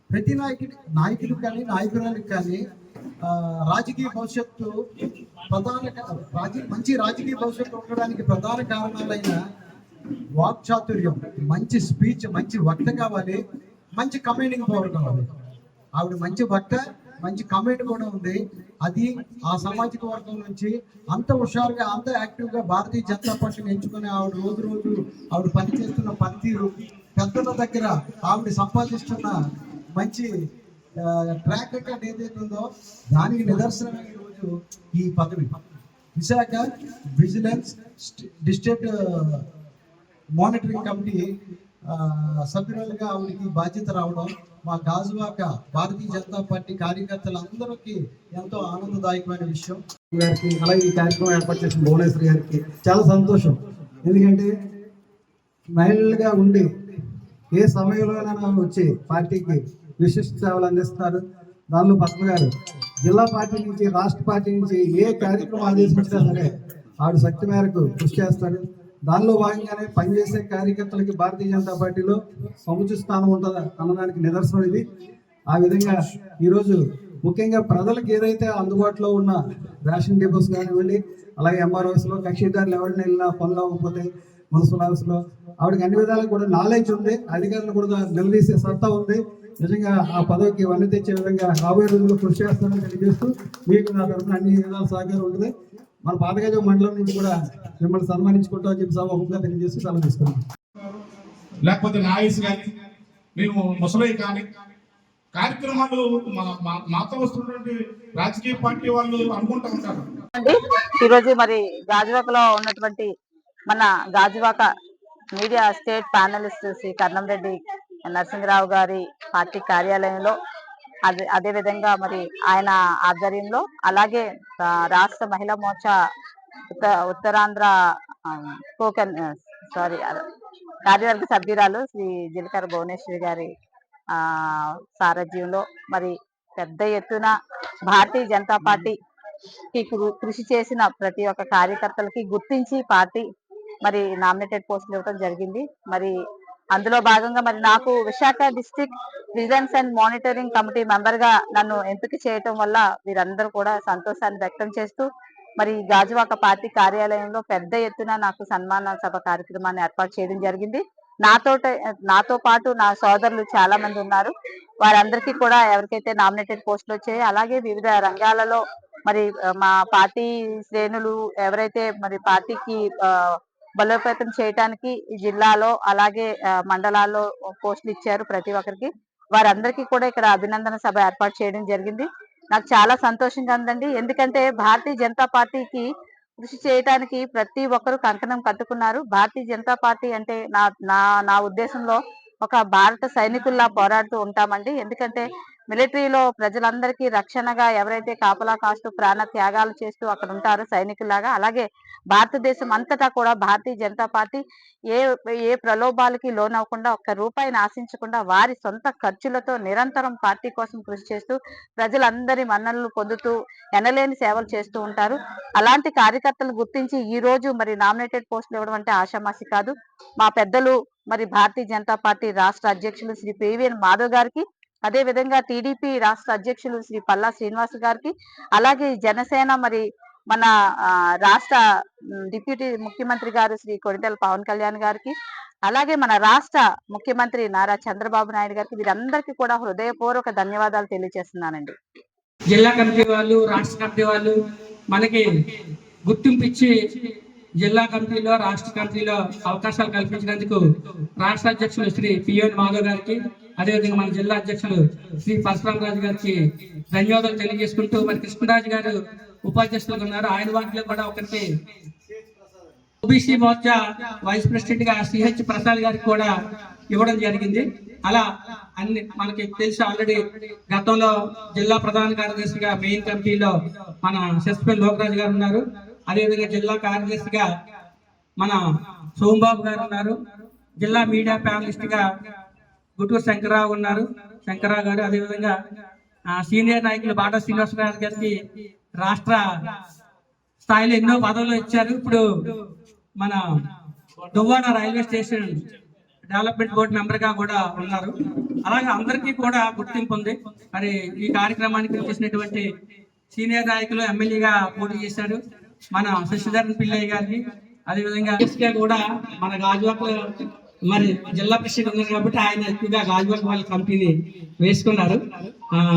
ప్రతి నాయకుడికి కానీ నాయకురానికి కానీ రాజకీయ భవిష్యత్తు మంచి రాజకీయ భవిష్యత్తు ఉండడానికి ప్రధాన కారణాలైన వాక్చాతుర్యం, మంచి స్పీచ్, మంచి వక్త కావాలి, మంచి కమాండింగ్ పవర్ కావాలి. ఆవిడ మంచి వక్త, మంచి కమెంట్ కూడా ఉంది. అది ఆ సామాజిక వర్గం నుంచి అంత హుషారుగా, అంత యాక్టివ్గా భారతీయ జనతా పార్టీని ఎంచుకుని ఆవిడ రోజు ఆవిడ పనిచేస్తున్న పనితీరు, పెద్దల దగ్గర ఆవిడ సంపాదిస్తున్న మంచి ట్రాక్ రికార్డ్ ఏదైతే ఉందో దానికి నిదర్శనమే ఈరోజు ఈ పదవి. Visakha vigilance district monitoring committee సభ్యురాలుగా ఆవిడకి బాధ్యత రావడం మా గాజువాక భారతీయ జనతా పార్టీ కార్యకర్తలందరికీ ఎంతో ఆనందదాయకమైన విషయం. గారికి అలాగే ఈ కార్యక్రమం ఏర్పాటు చేసిన భువనేశ్వరి గారికి చాలా సంతోషం. ఎందుకంటే మహిళలుగా ఉండి ఏ సమయంలోనైనా వచ్చి పార్టీకి విశిష్ట సేవలు అందిస్తున్నారు. దానిలో పద్మ గారు జిల్లా పార్టీ నుంచి, రాష్ట్ర పార్టీ నుంచి ఏ కార్యక్రమం ఆదేశించినా సరే ఆవిడ శక్తి మేరకు కృషి చేస్తాడు. దానిలో భాగంగానే పనిచేసే కార్యకర్తలకి భారతీయ జనతా పార్టీలో సముచిత స్థానం ఉంటుంది అన్నదానికి నిదర్శనం ఇది. ఆ విధంగా ఈరోజు ముఖ్యంగా ప్రజలకు ఏదైతే అందుబాటులో ఉన్న రేషన్ డిపోస్ కానివ్వండి, అలాగే ఎంఆర్ఓస్లో కక్షిదారులు ఎవరైనా వెళ్ళినా పనులు అవ్వకపోతే మున్సిపల్ ఆఫీస్లో ఆవిడకి అన్ని విధాలకు కూడా నాలెడ్జ్ ఉంది, అధికారులు కూడా నిలదీసే సత్తా ఉంది. నిజంగా ఆ పదవికి వన్నీ తెచ్చే విధంగా రాబోయే రోజుల్లో కృషి చేస్తానని తెలియజేస్తూ మీకు నా తరఫున అన్ని విధాల సహకారం ఉంటుంది. మన పాతగజ మండలం నుంచి కూడా మిమ్మల్ని సన్మానించుకుంటామని చెప్పి సభాముఖంగా తెలియజేస్తూ సెలవు తీసుకున్నాం. లేకపోతే నాయస్ కానీ మేము ముసలై కానీ కార్యక్రమాలు మాతో వస్తున్నటువంటి రాజకీయ పార్టీ వాళ్ళు అనుకుంటూ ఉంటారు. ఈరోజు మరి గాజువాకలో ఉన్నటువంటి మన Gajuwaka media state panelist Shri Karnamreddy Narasimharao గారి పార్టీ కార్యాలయంలో, అదే విధంగా మరి ఆయన ఆధ్వర్యంలో, అలాగే రాష్ట్ర మహిళా మోర్చా ఉత్తరాంధ్ర కార్యవర్గ సభ్యురాలు శ్రీ జిలకర భువనేశ్వరి గారి సారథ్యంలో మరి పెద్ద ఎత్తున భారతీయ జనతా పార్టీకి కృషి చేసిన ప్రతి ఒక్క కార్యకర్తలకి గుర్తించి పార్టీ మరి నామినేటెడ్ పోస్టులు ఇవ్వడం జరిగింది. మరి అందులో భాగంగా మరి నాకు Visakha district vigilance and monitoring committee member గా నన్ను ఎంపిక చేయటం వల్ల వీరందరూ కూడా సంతోషాన్ని వ్యక్తం చేస్తూ మరి గాజువాక పార్టీ కార్యాలయంలో పెద్ద ఎత్తున నాకు సన్మాన సభ కార్యక్రమాన్ని ఏర్పాటు చేయడం జరిగింది. నాతో పాటు నా సోదరులు చాలా మంది ఉన్నారు. వారందరికీ కూడా ఎవరికైతే నామినేటెడ్ పోస్టులు వచ్చాయో అలాగే వివిధ రంగాలలో మరి మా పార్టీ శ్రేణులు ఎవరైతే మరి పార్టీకి బలోపేతం చేయడానికి జిల్లాలో అలాగే మండలాల్లో పోస్టులు ఇచ్చారు ప్రతి ఒక్కరికి, వారందరికీ కూడా ఇక్కడ అభినందన సభ ఏర్పాటు చేయడం జరిగింది. నాకు చాలా సంతోషంగా ఉందండి. ఎందుకంటే భారతీయ జనతా పార్టీకి కృషి చేయడానికి ప్రతి ఒక్కరు కంకణం కట్టుకున్నారు. భారతీయ జనతా పార్టీ అంటే నా ఉద్దేశంలో ఒక భారత సైనికుల్లా పోరాడుతూ ఉంటామండి. ఎందుకంటే మిలిటరీలో ప్రజలందరికీ రక్షణగా ఎవరైతే కాపలా కాస్తూ ప్రాణ త్యాగాలు చేస్తూ అక్కడ ఉంటారో సైనికుల్లాగా, అలాగే భారతదేశం అంతటా కూడా భారతీయ జనతా పార్టీ ఏ ప్రలోభాలకి లోనవ్వకుండా ఒక్క రూపాయిని ఆశించకుండా వారి సొంత ఖర్చులతో నిరంతరం పార్టీ కోసం కృషి చేస్తూ ప్రజలందరి మన్ననలు పొందుతూ ఎనలేని సేవలు చేస్తూ ఉంటారు. అలాంటి కార్యకర్తలను గుర్తించి ఈ రోజు మరి నామినేటెడ్ పోస్టులు ఇవ్వడం అంటే ఆషామాషి కాదు. మా పెద్దలు మరి భారతీయ జనతా పార్టీ రాష్ట్ర అధ్యక్షులు శ్రీ పివిఎన్ మాధవ్ గారికి, అదే విధంగా టీడీపీ రాష్ట్ర అధ్యక్షులు శ్రీ పల్లా శ్రీనివాస్ గారికి, అలాగే జనసేన మరి మన రాష్ట్ర డిప్యూటీ ముఖ్యమంత్రి గారు శ్రీ కొణిదెల పవన్ కళ్యాణ్ గారికి, అలాగే మన రాష్ట్ర ముఖ్యమంత్రి నారా చంద్రబాబు నాయుడు గారికి, వీరందరికీ కూడా హృదయపూర్వక ధన్యవాదాలు తెలియజేస్తున్నానండి. జిల్లా కమిటీ వాళ్ళు, రాష్ట్ర కమిటీ వాళ్ళు మనకి గుర్తింపు ఇచ్చి జిల్లా కమిటీలో రాష్ట్ర కమిటీలో అవకాశాలు కల్పించినందుకు రాష్ట్ర అధ్యక్షులు శ్రీ పిఎన్ మాధవ్ గారికి, అదేవిధంగా మన జిల్లా అధ్యక్షులు శ్రీ పరశురామరాజు గారికి ధన్యవాదాలు తెలియజేసుకుంటూ, మరి కృష్ణరాజు గారు ఉపాధ్యక్షులుగా ఉన్నారు. ఆయన వాటిలో కూడా ఒకరికి ఓబీసీ మోర్చా వైస్ ప్రెసిడెంట్ గా సిహెచ్ ప్రసాద్ గారికి కూడా ఇవ్వడం జరిగింది. అలా అన్ని మనకి తెలుసు ఆల్రెడీ గతంలో జిల్లా ప్రధాన కార్యదర్శిగా మెయిన్ కమిటీలో మన శశిపల్లి లోకరాజు గారు ఉన్నారు. అదేవిధంగా జిల్లా కార్యదర్శిగా మన సోమబాబు గారు ఉన్నారు. జిల్లా మీడియా ప్యానలిస్ట్ గా గుటూరు శంకర్రావు ఉన్నారు, శంకర్రావు గారు. అదేవిధంగా సీనియర్ నాయకులు బాటా శ్రీనివాస గారికి రాష్ట్ర స్థాయిలో ఎన్నో పదవులు ఇచ్చారు. ఇప్పుడు మన Duvvada railway station development board member గా కూడా ఉన్నారు. అలాగే అందరికీ కూడా గుర్తింపు ఉంది. మరి ఈ కార్యక్రమానికి చేసినటువంటి సీనియర్ నాయకులు ఎమ్మెల్యేగా పోటీ చేశారు మన శశిధరన్ పిల్లయ్య గారికి. అదేవిధంగా కూడా మన గాజువాక మరి జిల్లా ప్రెసిడెంట్ ఉన్నారు కాబట్టి ఆయన ఎక్కువగా గాజువాక వాళ్ళ కమిటీని వేసుకున్నారు.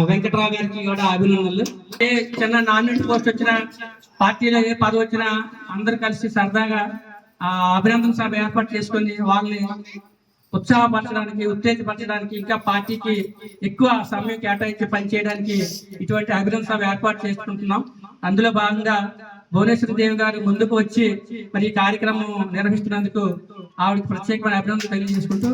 వెంకట్రావు గారికి కూడా అభినందనలు. ఏ చిన్న నామినేట్ పోస్ట్ వచ్చినా, పార్టీలో ఏ పదవి వచ్చినా అందరూ కలిసి సరదాగా అభినందన సభ ఏర్పాటు చేసుకొని వాళ్ళని ఉత్సాహపరచడానికి, ఉత్తేజపరచడానికి, ఇంకా పార్టీకి ఎక్కువ సమయం కేటాయించి పనిచేయడానికి ఇటువంటి అభినందన సభ ఏర్పాటు చేసుకుంటున్నాం. అందులో భాగంగా భువనేశ్వరి దేవి గారు ముందుకు వచ్చి మరి ఈ కార్యక్రమం నిర్వహిస్తున్నందుకు ఆవిడకి ప్రత్యేకమైన అభినందనలు తెలియజేసుకుంటూ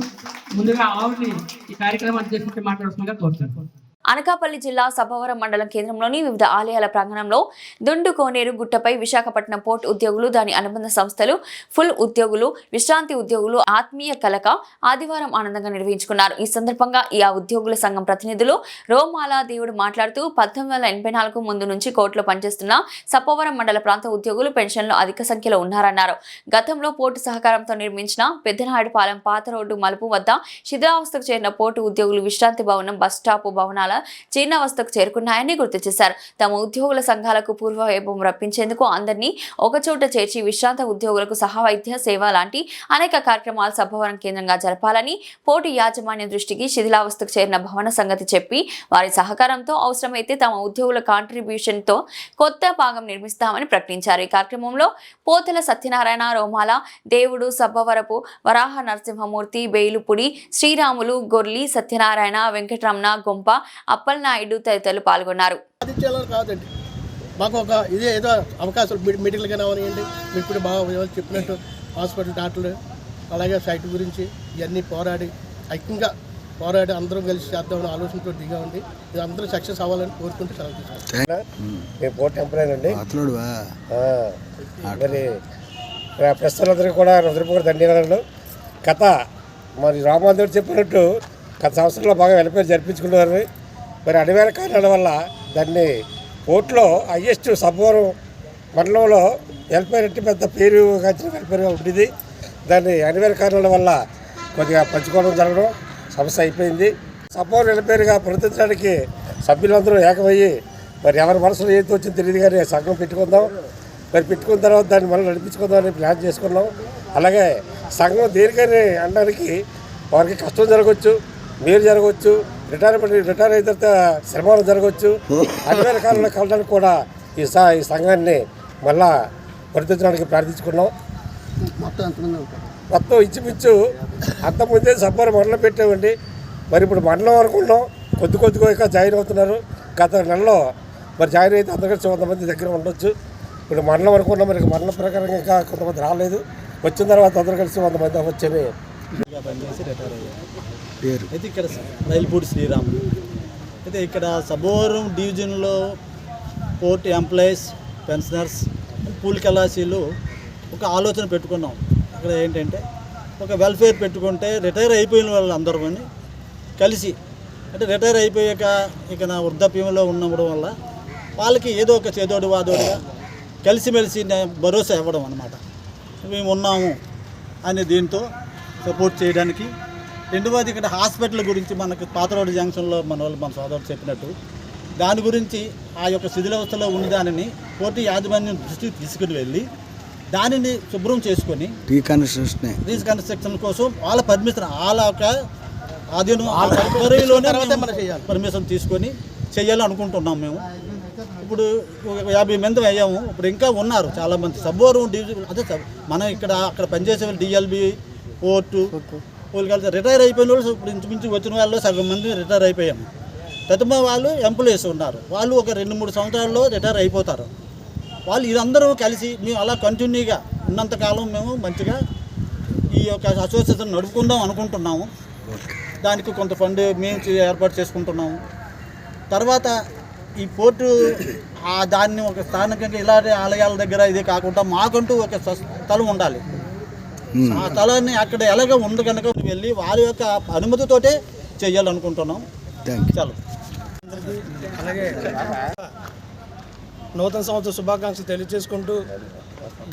ముందుగా ఆవిడని ఈ కార్యక్రమాన్ని చేసి మాట్లాడుతుందిగా కోరుతున్నాను. అనకాపల్లి జిల్లా సభవరం మండలం కేంద్రంలోని వివిధ ఆలయాల ప్రాంగణంలో దుండు కోనేరు గుట్టపై విశాఖపట్నం పోర్ట్ ఉద్యోగులు, దాని అనుబంధ సంస్థలు, ఫుల్ ఉద్యోగులు, విశ్రాంతి ఉద్యోగులు ఆత్మీయ కలక ఆదివారం ఆనందంగా నిర్వహించుకున్నారు. ఈ సందర్భంగా ఆ ఉద్యోగుల సంఘం ప్రతినిధులు రోమాల దేవుడు మాట్లాడుతూ 1984 ముందు నుంచి కోర్టులో పనిచేస్తున్న సప్పవరం మండల ప్రాంత ఉద్యోగులు పెన్షన్లో అధిక సంఖ్యలో ఉన్నారన్నారు. గతంలో పోర్టు సహకారంతో నిర్మించిన పెద్దనాయుడుపాలెం పాత రోడ్డు మలుపు వద్ద శిథిలావస్థకు చేరిన పోర్టు ఉద్యోగులు విశ్రాంతి భవనం, బస్ స్టాప్ భవనాల జీర్ణావస్థకు చేరుకున్నాయని గుర్తు చేశారు. తమ ఉద్యోగుల సంఘాలకు పూర్వ వైభవం రప్పించేందుకు అందరినీ ఒకచోట చేర్చి విశ్రాంత ఉద్యోగులకు సహవైద్య సేవ లాంటి అనేక కార్యక్రమాలు సభవరం కేంద్రంగా జరపాలని, పోటీ యాజమాన్య దృష్టికి శిథిలావస్థకు చేరిన భవన సంగతి చెప్పి వారి సహకారంతో అవసరమైతే తమ ఉద్యోగుల కాంట్రిబ్యూషన్ తో కొత్త భాగం నిర్మిస్తామని ప్రకటించారు. ఈ కార్యక్రమంలో పోతల సత్యనారాయణ, రోమాల దేవుడు, సబ్బవరపు వరాహ నరసింహమూర్తి, బేలుపుడి శ్రీరాములు, గొర్లి సత్యనారాయణ, వెంకటరమణ, గొంప అప్పలనాయుడు తదితరులు పాల్గొన్నారు. కాదండి, మాకు ఒక ఇదే ఏదో అవకాశాలు మీటింగ్లు కానీ అవనివ్వండి, మీరు ఇప్పుడు బాగా చెప్పినట్టు హాస్పిటల్ డాక్టర్లు అలాగే సైట్ గురించి ఇవన్నీ పోరాడి ఐక్యంగా పోరాడి అందరం కలిసి చేద్దామని ఆలోచనతో దిగా ఉంది. ఇది అందరూ సక్సెస్ అవ్వాలని కోరుకుంటూ సెలవు తీసుకుంటాం. నేను పోర్ట్ ఎంప్లాయ్ అండి. మరి ప్రస్తుతాలందరికీ కూడా హృదయపూర్వక ధన్యవాదాలు. కథ మరి రామాదేవుడు చెప్పినట్టు గత సంవత్సరంలో బాగా వెల్ఫేర్ జరిపించుకున్నారు. మరి అనివార్య కారణాల వల్ల దాన్ని పోర్టులో హైయెస్ట్ సబ్బవరం మండలంలో వెల్ఫేర్ అంటే పెద్ద పేరు కాచిన వెల్ఫేర్గా ఉండేది. దాన్ని అనివార్య కారణాల వల్ల కొద్దిగా పంచుకోవడం జరగడం సమస్య అయిపోయింది. సబ్బోరం వెల్ఫేర్గా ప్రవర్తించడానికి సభ్యులందరూ ఏకమయ్యి మరి ఎవరి మనసులో ఏది వచ్చిందో తెలియదు కానీ సంఘం పెట్టుకుందాం. మరి పెట్టుకున్న తర్వాత దాన్ని మళ్ళీ నడిపించుకుందామని ప్లాన్ చేసుకున్నాం. అలాగే సంఘం దేనికని అనడానికి వారికి కష్టం జరగవచ్చు, మేలు జరగవచ్చు, రిటైర్ అయిన తర్వాత శ్రమలు జరగవచ్చు. అన్ని రకాలలో కలడానికి కూడా ఈ సంఘాన్ని మళ్ళా వర్తించడానికి ప్రార్థించుకున్నాం. మొత్తం ఇంచుమించు అంతకుముందే సబ్బోరం మండలం పెట్టామండి. మరి ఇప్పుడు మండలం అనుకున్నాం, కొద్దిగా ఇంకా జాయిన్ అవుతున్నారు. గత నెలలో మరి జాయిన్ అయితే అందరికీ 100 మంది దగ్గర ఉండొచ్చు. ఇప్పుడు మండలం అనుకున్నాం, మరి మండలం ప్రకారం ఇంకా కొంతమంది రాలేదు. వచ్చిన తర్వాత అందరూ కలిసి 100 మంది వచ్చేవి. పనిచేసి రిటైర్ అయ్యారు. అయితే ఇక్కడ రైల్పూడి శ్రీరాములు అయితే ఇక్కడ సబ్బోరం డివిజన్లో పోర్ట్ ఎంప్లాయీస్, పెన్షనర్స్, పూల్ కళాశీలు ఒక ఆలోచన పెట్టుకున్నాం. ఇక్కడ ఏంటంటే ఒక వెల్ఫేర్ పెట్టుకుంటే రిటైర్ అయిపోయిన వాళ్ళందరూ కలిసి, అంటే రిటైర్ అయిపోయాక ఇక నా వృద్ధాప్యంలో ఉండడం వల్ల వాళ్ళకి ఏదో ఒక చేదోడు వాదోడుగా కలిసిమెలిసి భరోసా ఇవ్వడం అన్నమాట. మేము ఉన్నాము అనే దీంతో సపోర్ట్ చేయడానికి. రెండవది ఇక్కడ హాస్పిటల్ గురించి మనకు పాత రోడ్డు జంక్షన్లో మన సోదరుడు చెప్పినట్టు దాని గురించి ఆ యొక్క శిథిలావస్థలో ఉన్న దానిని కోర్టు యాజమాన్యం దృష్టికి తీసుకుని వెళ్ళి దానిని శుభ్రం చేసుకొని రీకన్స్ట్రక్షన్ కోసం వాళ్ళ పర్మిషన్ వాళ్ళ యొక్క పర్మిషన్ తీసుకొని చేయాలని అనుకుంటున్నాం. మేము ఇప్పుడు 50 మంది అయ్యాము. ఇప్పుడు ఇంకా ఉన్నారు చాలామంది సబ్బోరం డివిజన్. అదే మనం అక్కడ పనిచేసే వాళ్ళు డిఎల్బి, పోర్టు, వాళ్ళు రిటైర్ అయిపోయిన వాళ్ళు ఇప్పుడు ఇంచుమించు వచ్చిన వాళ్ళు సగం మంది రిటైర్ అయిపోయాము. ప్రతిమ వాళ్ళు ఎంప్లాయీస్ ఉన్నారు. వాళ్ళు ఒక 2-3 సంవత్సరాల్లో రిటైర్ అయిపోతారు. వాళ్ళు ఇదందరూ కలిసి మేము అలా కంటిన్యూగా ఉన్నంతకాలం మేము మంచిగా ఈ యొక్క అసోసియేషన్ నడుపుకుందాం అనుకుంటున్నాము. దానికి కొంత ఫండ్ మేము ఏర్పాటు చేసుకుంటున్నాము. తర్వాత ఈ పోర్టు దాన్ని ఒక స్థానికంగా ఇలాంటి ఆలయాల దగ్గర ఇది కాకుండా మాకంటూ ఒక స్థలం ఉండాలి. ఆ స్థలాన్ని అక్కడ ఎలాగ ఉంది కనుక వెళ్ళి వాళ్ళ యొక్క అనుమతితోటే చేయాలనుకుంటున్నాం. చాలు. అలాగే నూతన సంవత్సర శుభాకాంక్షలు తెలియజేసుకుంటూ,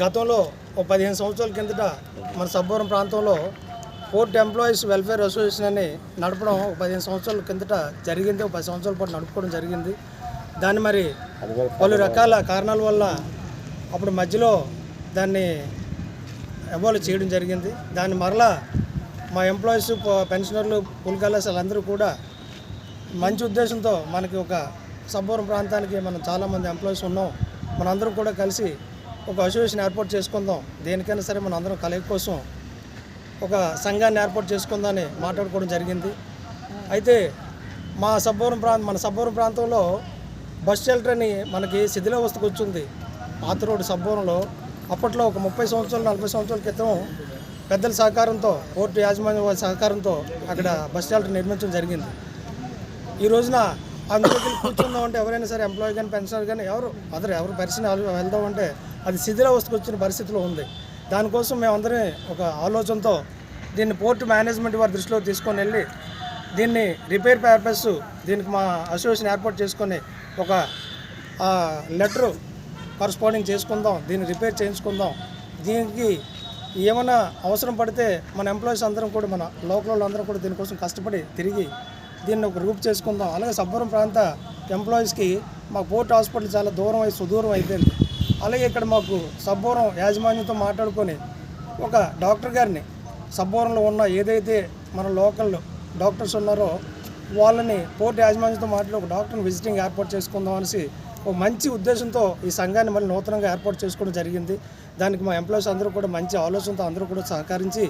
గతంలో ఒక 15 సంవత్సరాల కిందట మన సబ్బోరం ప్రాంతంలో పోర్ట్ ఎంప్లాయీస్ వెల్ఫేర్ అసోసియేషన్ అని నడపడం ఒక 15 సంవత్సరాల కిందట జరిగింది. ఒక 10 సంవత్సరాల పాటు నడుపుకోవడం జరిగింది. దాన్ని మరి పలు రకాల కారణాల వల్ల అప్పుడు మధ్యలో దాన్ని అవాల్వ్ చేయడం జరిగింది. దాన్ని మరలా మా ఎంప్లాయీస్, పెన్షనర్లు, పుల్కలాస్ వాళ్ళందరూ కూడా మంచి ఉద్దేశంతో మనకి ఒక సబ్బోరం ప్రాంతానికి మనం చాలామంది ఎంప్లాయీస్ ఉన్నాం, మనందరం కూడా కలిసి ఒక అసోసియేషన్ ఏర్పాటు చేసుకుందాం, దేనికైనా సరే మన అందరం కలయిక కోసం ఒక సంఘాన్ని ఏర్పాటు చేసుకుందామని మాట్లాడుకోవడం జరిగింది. అయితే మన సబ్బోరం ప్రాంతంలో బస్ షెల్టర్ అని మనకి శిథిలావస్థకు వచ్చింది. పాత రోడ్డు సబ్బోరంలో అప్పట్లో ఒక 30 సంవత్సరాలు 40 సంవత్సరాల క్రితం పెద్దల సహకారంతో, పోర్టు యాజమాన్య వారి సహకారంతో అక్కడ బస్ షెల్టర్ నిర్మించడం జరిగింది. ఈ రోజున అందులోకి కూర్చుందామంటే ఎవరైనా సరే ఎంప్లాయీ కానీ పెన్షనర్ కానీ ఎవరు పరిస్థితి వెళ్దామంటే అది శిథిలావస్థకు వచ్చిన పరిస్థితిలో ఉంది. దానికోసం మేమందరం ఒక ఆలోచనతో దీన్ని పోర్టు మేనేజ్మెంట్ వారి దృష్టిలో తీసుకొని వెళ్ళి దీన్ని రిపేర్ పర్పస్ దీనికి మా అసోసియేషన్ ఏర్పాటు చేసుకొని ఒక లెటరు కరస్పాండింగ్ చేసుకుందాం, దీన్ని రిపేర్ చేయించుకుందాం. దీనికి ఏమైనా అవసరం పడితే మన ఎంప్లాయీస్ అందరం కూడా, మన లోకల్ వాళ్ళందరం కూడా దీనికోసం కష్టపడి తిరిగి దీన్ని ఒక గ్రూప్ చేసుకుందాం. అలాగే సబ్బోరం ప్రాంత ఎంప్లాయీస్కి మాకు పోర్ట్ హాస్పిటల్ చాలా సుదూరం అయిపోయింది. అలాగే ఇక్కడ మాకు సబ్బోరం యాజమాన్యంతో మాట్లాడుకొని ఒక డాక్టర్ గారిని, సబ్బోరంలో ఉన్న ఏదైతే మన లోకల్ డాక్టర్స్ ఉన్నారో వాళ్ళని పోర్ట్ యాజమాన్యంతో మాట్లాడి ఒక డాక్టర్ని విజిటింగ్ ఏర్పాటు చేసుకుందాం అనేసి ఒక మంచి ఉద్దేశంతో ఈ సంఘాన్ని మళ్ళీ నూతనంగా ఏర్పాటు చేసుకోవడం జరిగింది. దానికి మా ఎంప్లాయీస్ అందరూ కూడా మంచి ఆలోచనతో అందరూ కూడా సహకరించి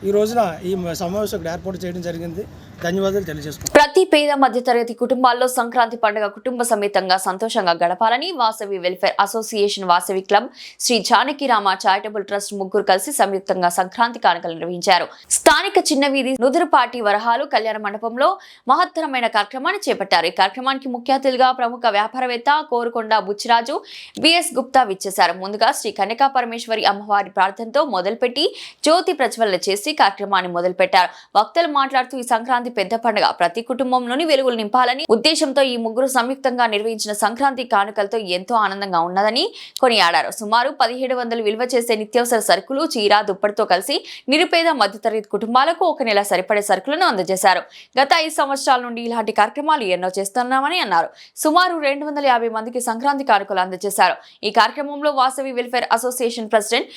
ఈ రోజున ఈ సమావేశం ఇక్కడ ఏర్పాటు చేయడం జరిగింది. ధన్యవాదాలు తెలియజేసుకుంటాం. ప్రతి పేద మధ్యతరగతి కుటుంబాల్లో సంక్రాంతి పండుగ కుటుంబ సమేతంగా సంతోషంగా గడపాలని Vasavi welfare association, Vasavi club, Shri Janakirama charitable trust ముగ్గురు కలిసి సంయుక్తంగా సంక్రాంతి కానుకలు నిర్వహించారు. స్థానిక చిన్న వీధి నుదురుపాటి వరహాలు కళ్యాణ మండపంలో మహత్తరమైన కార్యక్రమాన్ని చేపట్టారు. ఈ కార్యక్రమానికి ముఖ్య అతిథిగా ప్రముఖ వ్యాపారవేత్త కోరుకొండ బుచ్చిరాజు, బిఎస్ గుప్తా విచ్చేశారు. ముందుగా శ్రీ కన్యకా పరమేశ్వరి అమ్మవారి ప్రార్థనతో మొదలుపెట్టి జ్యోతి ప్రజ్వలన చేసి కార్యక్రమాన్ని మొదలుపెట్టారు. వక్తలు మాట్లాడుతూ ఈ సంక్రాంతి పెద్ద పండుగ ప్రతి కుటుంబంలోని వెలుగులు నింపాలని ఉద్దేశంతో ఈ ముగ్గురు సంయుక్తంగా నిర్వహించిన సంక్రాంతి కానుకలతో ఎంతో ఆనందంగా ఉన్నదని కొనియాడారు. సుమారు 1700 విలువ చేసే నిత్యావసర సరుకులు, చీర, దుప్పటితో కలిసి నిరుపేద మధ్యతరగతి కుటుంబాలకు ఒక నెల సరిపడే సరుకులను అందజేశారు. గత 5 సంవత్సరాల నుండి ఇలాంటి కార్యక్రమాలు ఎన్నో చేస్తున్నామని అన్నారు. సుమారు 250 మందికి సంక్రాంతి కానుకలు అందజేశారు. ఈ కార్యక్రమంలో Vasavi welfare association president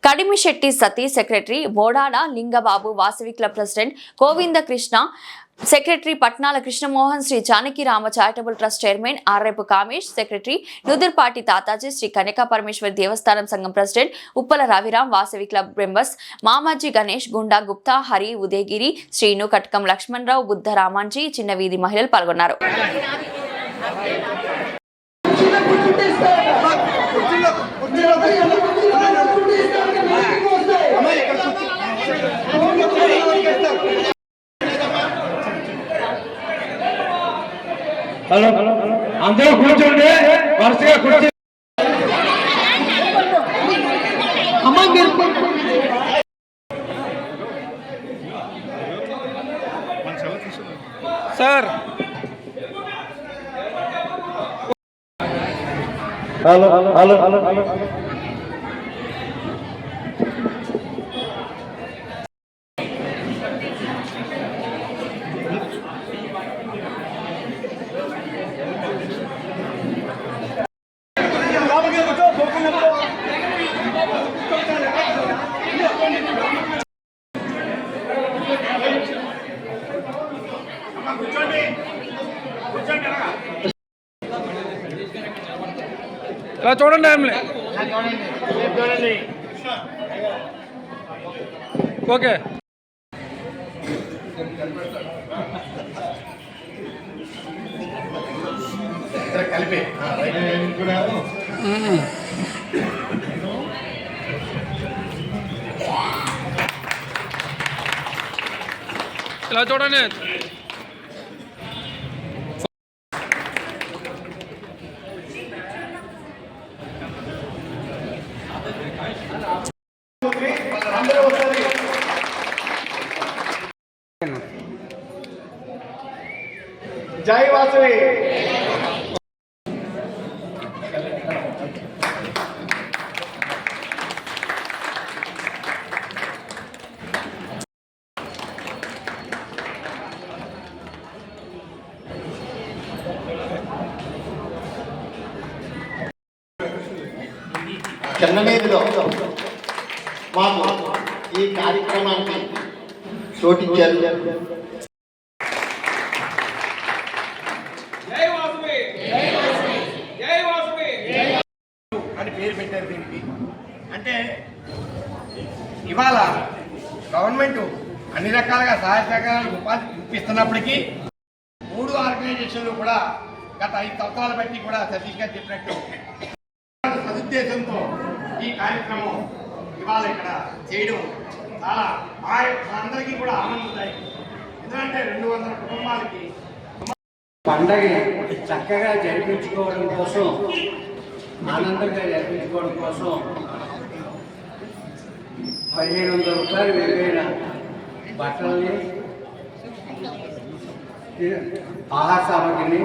Kadimisetti Satish, secretary Bodada Lingababu, Vasavi club president Govinda Krishna, secretary Patnala Krishnamohan, Sri Janaki Rama charitable trust chairman Arrepu Kamesh, secretary Nudurupati Tataji, Sri Kanyaka Parameswari దేవస్థానం సంఘం president Uppala Raviram, Vasavi club members Mamaji Ganesh, Gunda Gupta, Hari, Udayagiri, Srinu, కట్కం Lakshmanarao, Buddha Ramanji, చిన్న వీధి మహిళలు పాల్గొన్నారు. హలో అందరూ కూర్చోండి, వరుసగా కూర్చోండి. Sir hello hello hello hello ఇలా చూడండి. ఓకే కలిపి ఇలా చూడండి. జై వాసవి. చెన్నమేరులో మాకు ఈ కార్యక్రమానికి చోటించారు. అని పేరు పెట్టారు దీనికి. అంటే ఇవాళ గవర్నమెంట్ అన్ని రకాలుగా సహాయ సహకారాలు ఉపాధి ఇప్పిస్తున్నప్పటికీ 3 ఆర్గనైజేషన్లు కూడా గత 5 సంవత్సరాల బట్టి కూడా సతీష్ గారు చెప్పినట్టు సదుద్దేశంతో ఈ కార్యక్రమం ఇవాళ ఇక్కడ చేయడం చాలా అందరికీ కూడా ఆనందదాయకం. ఎందుకంటే 200 కుటుంబాలకి పండగ చక్కగా జరిపించుకోవడం కోసం, ఆనందంగా జరిపించుకోవడం కోసం 1500 రూపాయలు విలువైన బట్టల్ని, ఆహార సామగ్రిని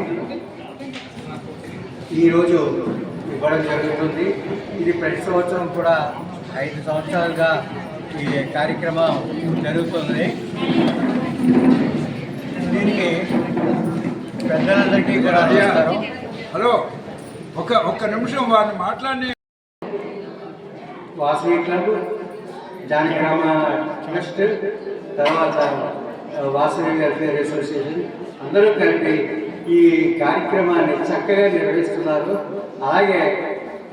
ఈరోజు ఇవ్వడం జరుగుతుంది. ఇది ప్రతి సంవత్సరం కూడా 5 సంవత్సరాలుగా ఈ కార్యక్రమం జరుగుతుంది. దీనికి పెద్దలందరికీ కూడా చేస్తారు. హలో, ఒక్క నిమిషం వారిని మాట్లాడి. వాసవి క్లబ్, జానకి రామ ట్రస్ట్, తర్వాత వాసవి వెల్ఫేర్ అసోసియేషన్ అందరూ కలిపి ఈ కార్యక్రమాన్ని చక్కగా నిర్వహిస్తున్నారు. అలాగే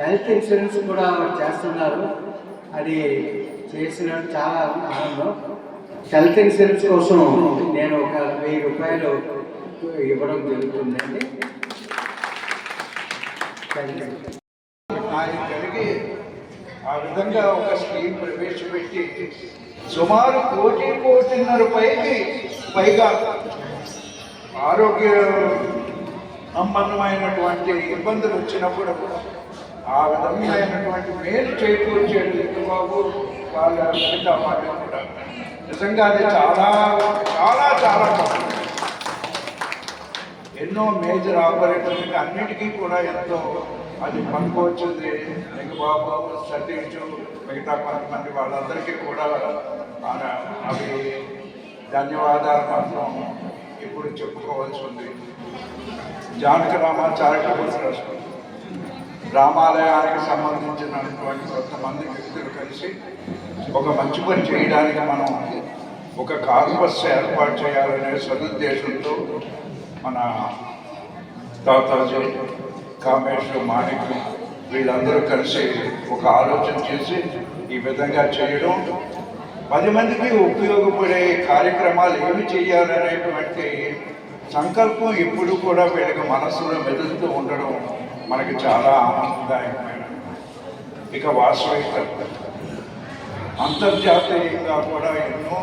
హెల్త్ ఇన్సూరెన్స్ కూడా చేస్తున్నారు. అది చేసిన చాలా ఆనందం. హెల్త్ ఇన్సూరెన్స్ కోసం నేను ఒక 1000 రూపాయలు ఇవ్వడం జరుగుతుందండి. ఆయన కలిగి ఆ విధంగా ఒక స్కీమ్ ప్రవేశపెట్టి సుమారు 1.5 పైగా ఆరోగ్య సంబంధమైనటువంటి ఇబ్బందులు వచ్చినప్పుడు ఆ విధమైనటువంటి మేలు చేకూర్చేది బాబు వాళ్ళ మిగతా వాళ్ళు కూడా నిజంగా అది చాలా చాలా చాలా బాగుంది. ఎన్నో మేజర్ ఆపరేటర్లకి అన్నిటికీ కూడా ఎంతో అది పనికొచ్చింది. బాబు సతీష్ మిగతా కొంతమంది వాళ్ళందరికీ కూడా అవి ధన్యవాదాలు మాత్రం ఇప్పుడు చెప్పుకోవాల్సి ఉంది. జానకరామ చారిటబుల్ ట్రస్ట్ రామాలయానికి సంబంధించినటువంటి కొంతమంది వ్యక్తులు కలిసి ఒక మంచి పని చేయడానికి మనం ఒక కార్పస్ ఏర్పాటు చేయాలనే సదుద్దేశంతో మన తాతాజీ కామేశ్వర మాణిక్ వీళ్ళందరూ కలిసి ఒక ఆలోచన చేసి ఈ విధంగా చేయడం, 10 మందికి ఉపయోగపడే కార్యక్రమాలు ఏమి చేయాలనేటువంటి సంకల్పం ఎప్పుడు కూడా వీళ్ళకి మనసులో మెదులుతూ ఉండడం మనకి చాలా ఆనందదాయకమైన. ఇక వాస్తవిక అంతర్జాతీయంగా కూడా ఎన్నో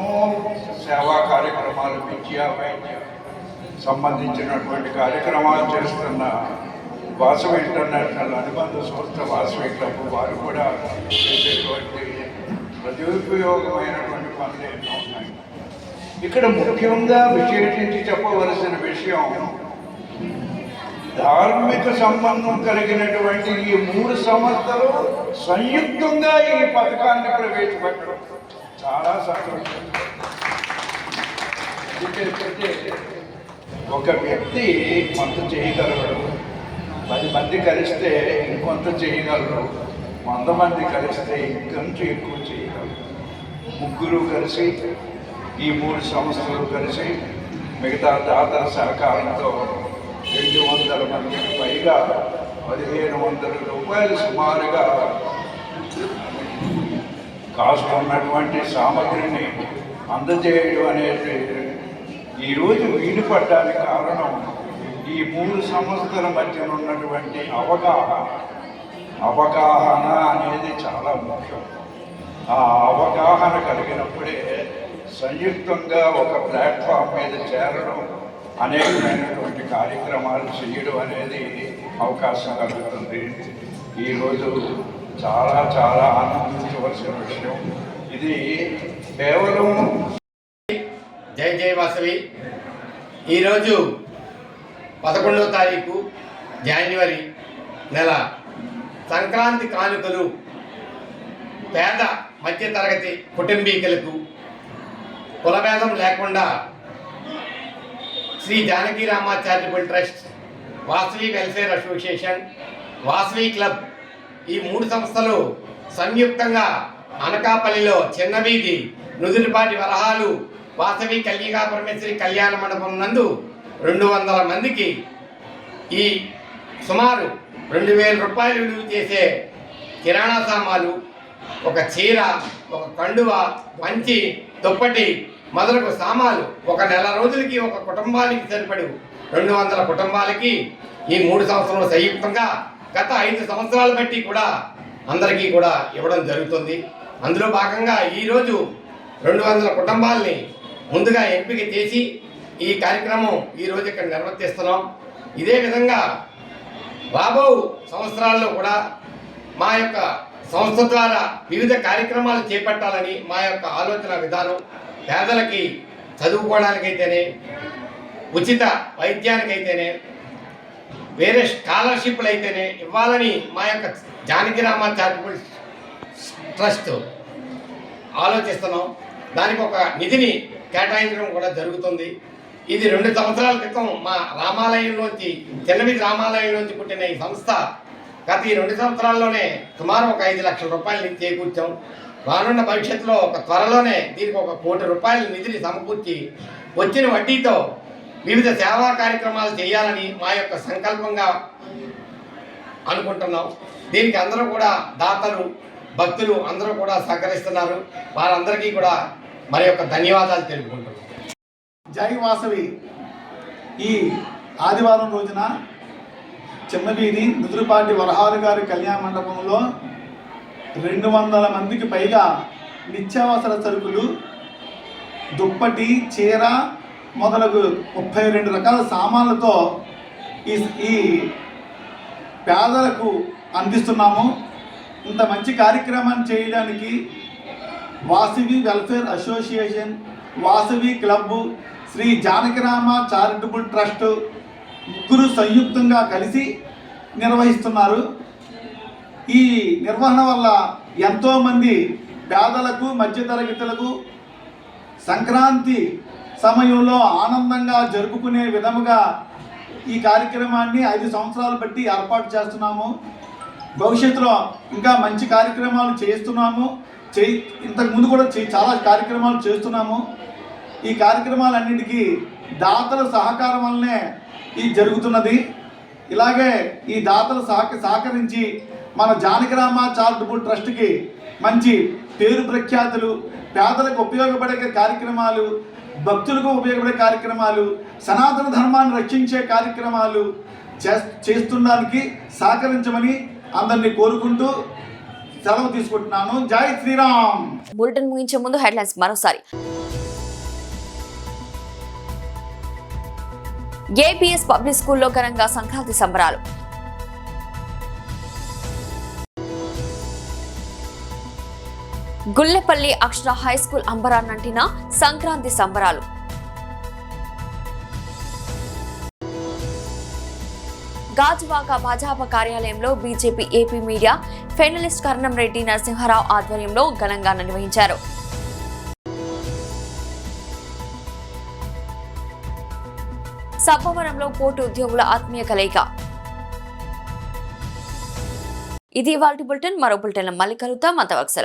సేవా కార్యక్రమాలు, విద్య వైద్య సంబంధించినటువంటి కార్యక్రమాలు చేస్తున్న వాసవి ఇంటర్నేషనల్ అనుబంధ సంస్థ వాసవి క్లబ్ వారు కూడా చేసేటువంటి ప్రజోపయోగమైనటువంటి పనులు ఎన్నో ఉన్నాయి. ఇక్కడ ముఖ్యంగా విశేషించి చెప్పవలసిన విషయం, ధార్మిక సంబంధం కలిగినటువంటి ఈ 3 సంస్థలు సంయుక్తంగా ఈ పథకాన్ని ప్రవేశపెట్టడం చాలా సంతోషం. ఎందుకంటే ఒక వ్యక్తి కొంత చేయగలడు, 10 మంది కలిస్తే ఇంకొంత చేయగలరు, 100 మంది కలిస్తే ఇంకొంచెం ఎక్కువ చేయగలరు. 3 కలిసి ఈ 3 సంస్థలు కలిసి మిగతా దాతల సహకారంతో 200 మందికి పైగా 1500 రూపాయలు సుమారుగా కాస్ట్ ఉన్నటువంటి సామగ్రిని అందజేయడం అనేది ఈరోజు వీలు పడ్డానికి కారణం ఈ 3 సంస్థల మధ్య ఉన్నటువంటి అవగాహన అనేది చాలా ముఖ్యం. ఆ అవగాహన కలిగినప్పుడే సంయుక్తంగా ఒక ప్లాట్ఫామ్ మీద చేరడం, అనేకమైనటువంటి కార్యక్రమాలు చేయడం అనేది అవకాశం కలుగుతుంది. ఈరోజు చాలా చాలా ఆనందించవలసిన విషయం ఇది. కేవలం జై జై వాసవి. ఈరోజు 11వ తారీఖు జనవరి నెల సంక్రాంతి కానుకలు పేద మధ్యతరగతి కుటుంబీకులకు కులభేదం లేకుండా Sri Janakirama charitable trust, Vasavi welfare association, Vasavi club ఈ 3 సంస్థలు సంయుక్తంగా అనకాపల్లిలో చిన్న వీధి నుదురుపాటి వరహాలు వాసవి కళ్యాణ పరమేశ్వరి కళ్యాణ మండపం నందు 200 మందికి ఈ సుమారు 2000 రూపాయలు విలువ చేసే కిరాణా సామాలు, ఒక చీర, ఒక కండువ, పంచి, దుప్పటి మొదలగు సామాలు ఒక నెల రోజులకి ఒక కుటుంబానికి సరిపడు 200 కుటుంబాలకి ఈ 3 సంవత్సరాలు సంయుక్తంగా గత 5 సంవత్సరాలు బట్టి కూడా అందరికీ కూడా ఇవ్వడం జరుగుతుంది. అందులో భాగంగా ఈరోజు 200 కుటుంబాలని ముందుగా ఎంపిక చేసి ఈ కార్యక్రమం ఈరోజు ఇక్కడ నిర్వర్తిస్తున్నాం. ఇదే విధంగా రాబో సంవత్సరాల్లో కూడా మా యొక్క సంస్థ ద్వారా వివిధ కార్యక్రమాలు చేపట్టాలని మా యొక్క ఆలోచన విధానం. పేదలకి చదువుకోవడానికైతేనే, ఉచిత వైద్యానికైతేనే, వేరే స్కాలర్షిప్లు అయితేనే ఇవ్వాలని మా యొక్క జానకీరామ చారిటబుల్ ట్రస్ట్ ఆలోచిస్తున్నాం. దానికి ఒక నిధిని కేటాయించడం కూడా జరుగుతుంది. ఇది 2 సంవత్సరాల క్రితం మా రామాలయంలోంచి, చిన్నవీధి రామాలయంలోంచి పుట్టిన ఈ సంస్థ గత ఈ 2 సంవత్సరాల్లోనే సుమారు ఒక 5 లక్షల రూపాయలు చేకూర్చాం. రానున్న భవిష్యత్తులో ఒక త్వరలోనే దీనికి ఒక 1 కోటి రూపాయల నిధిని సమకూర్చి వచ్చిన వడ్డీతో వివిధ సేవా కార్యక్రమాలు చేయాలని మా యొక్క సంకల్పంగా అనుకుంటున్నాం. దీనికి అందరూ కూడా దాతలు, భక్తులు అందరూ కూడా సహకరిస్తున్నారు. వారందరికీ కూడా మరి యొక్క ధన్యవాదాలు తెలుపుకుంటున్నాం. జై వాసవి. ఈ ఆదివారం రోజున చిన్నవీధి నుదురుపాటి వరహాలు గారి కళ్యాణ మండపంలో 200 మందికి పైగా నిత్యావసర సరుకులు, దుప్పటి, చీర మొదలగు 32 రకాల సామాన్లతో ఈ పేదలకు అందిస్తున్నాము. ఇంత మంచి కార్యక్రమాన్ని చేయడానికి Vasavi welfare association, Vasavi club, Shri Janakirama charitable trust ముగ్గురు సంయుక్తంగా కలిసి నిర్వహిస్తున్నారు. ఈ నిర్వహణ వల్ల ఎంతోమంది పేదలకు, మధ్యతరగతులకు సంక్రాంతి సమయంలో ఆనందంగా జరుపుకునే విధముగా ఈ కార్యక్రమాన్ని 5 సంవత్సరాలు బట్టి ఏర్పాటు చేస్తున్నాము. భవిష్యత్తులో ఇంకా మంచి కార్యక్రమాలు చేస్తున్నాము. ఇంతకుముందు కూడా చాలా కార్యక్రమాలు చేస్తున్నాము. ఈ కార్యక్రమాలన్నిటికీ దాతల సహకారం వల్లనే ఇది జరుగుతున్నది. ఇలాగే ఈ దాతలు సహకరించి మన జానకిరామ చారిటబుల్ ట్రస్ట్కి మంచి పేరు ప్రఖ్యాతులు, పేదలకు ఉపయోగపడే కార్యక్రమాలు, భక్తులకు ఉపయోగపడే కార్యక్రమాలు, సనాతన ధర్మాన్ని రక్షించే కార్యక్రమాలు చేస్తుండడానికి సహకరించమని అందరినీ కోరుకుంటూ సెలవు తీసుకుంటున్నాను. జై శ్రీరామ్. బులెటిన్ ముగించే ముందు హెడ్లైన్స్ మరోసారి. ఏపీఎస్ పబ్లిక్ స్కూల్లో ఘనంగా సంక్రాంతి సంబరాలు. గుల్లెపల్లి అక్షర హై స్కూల్ అంబరాన్నంటిన సంక్రాంతి సంబరాలు. గాజువాక భాజపా కార్యాలయంలో BJP AP media panelist Karnamreddy Narasimharao ఆధ్వర్యంలో ఘనంగా నిర్వహించారు. సబ్బవరంలో పోర్టు ఉద్యోగుల ఆత్మీయ కలయిక. ఇది ఇవాల్టి బులెటిన్. మరో బులెటిన్ మళ్ళీ కలుద్దాం. అంతవరకు సెలవు.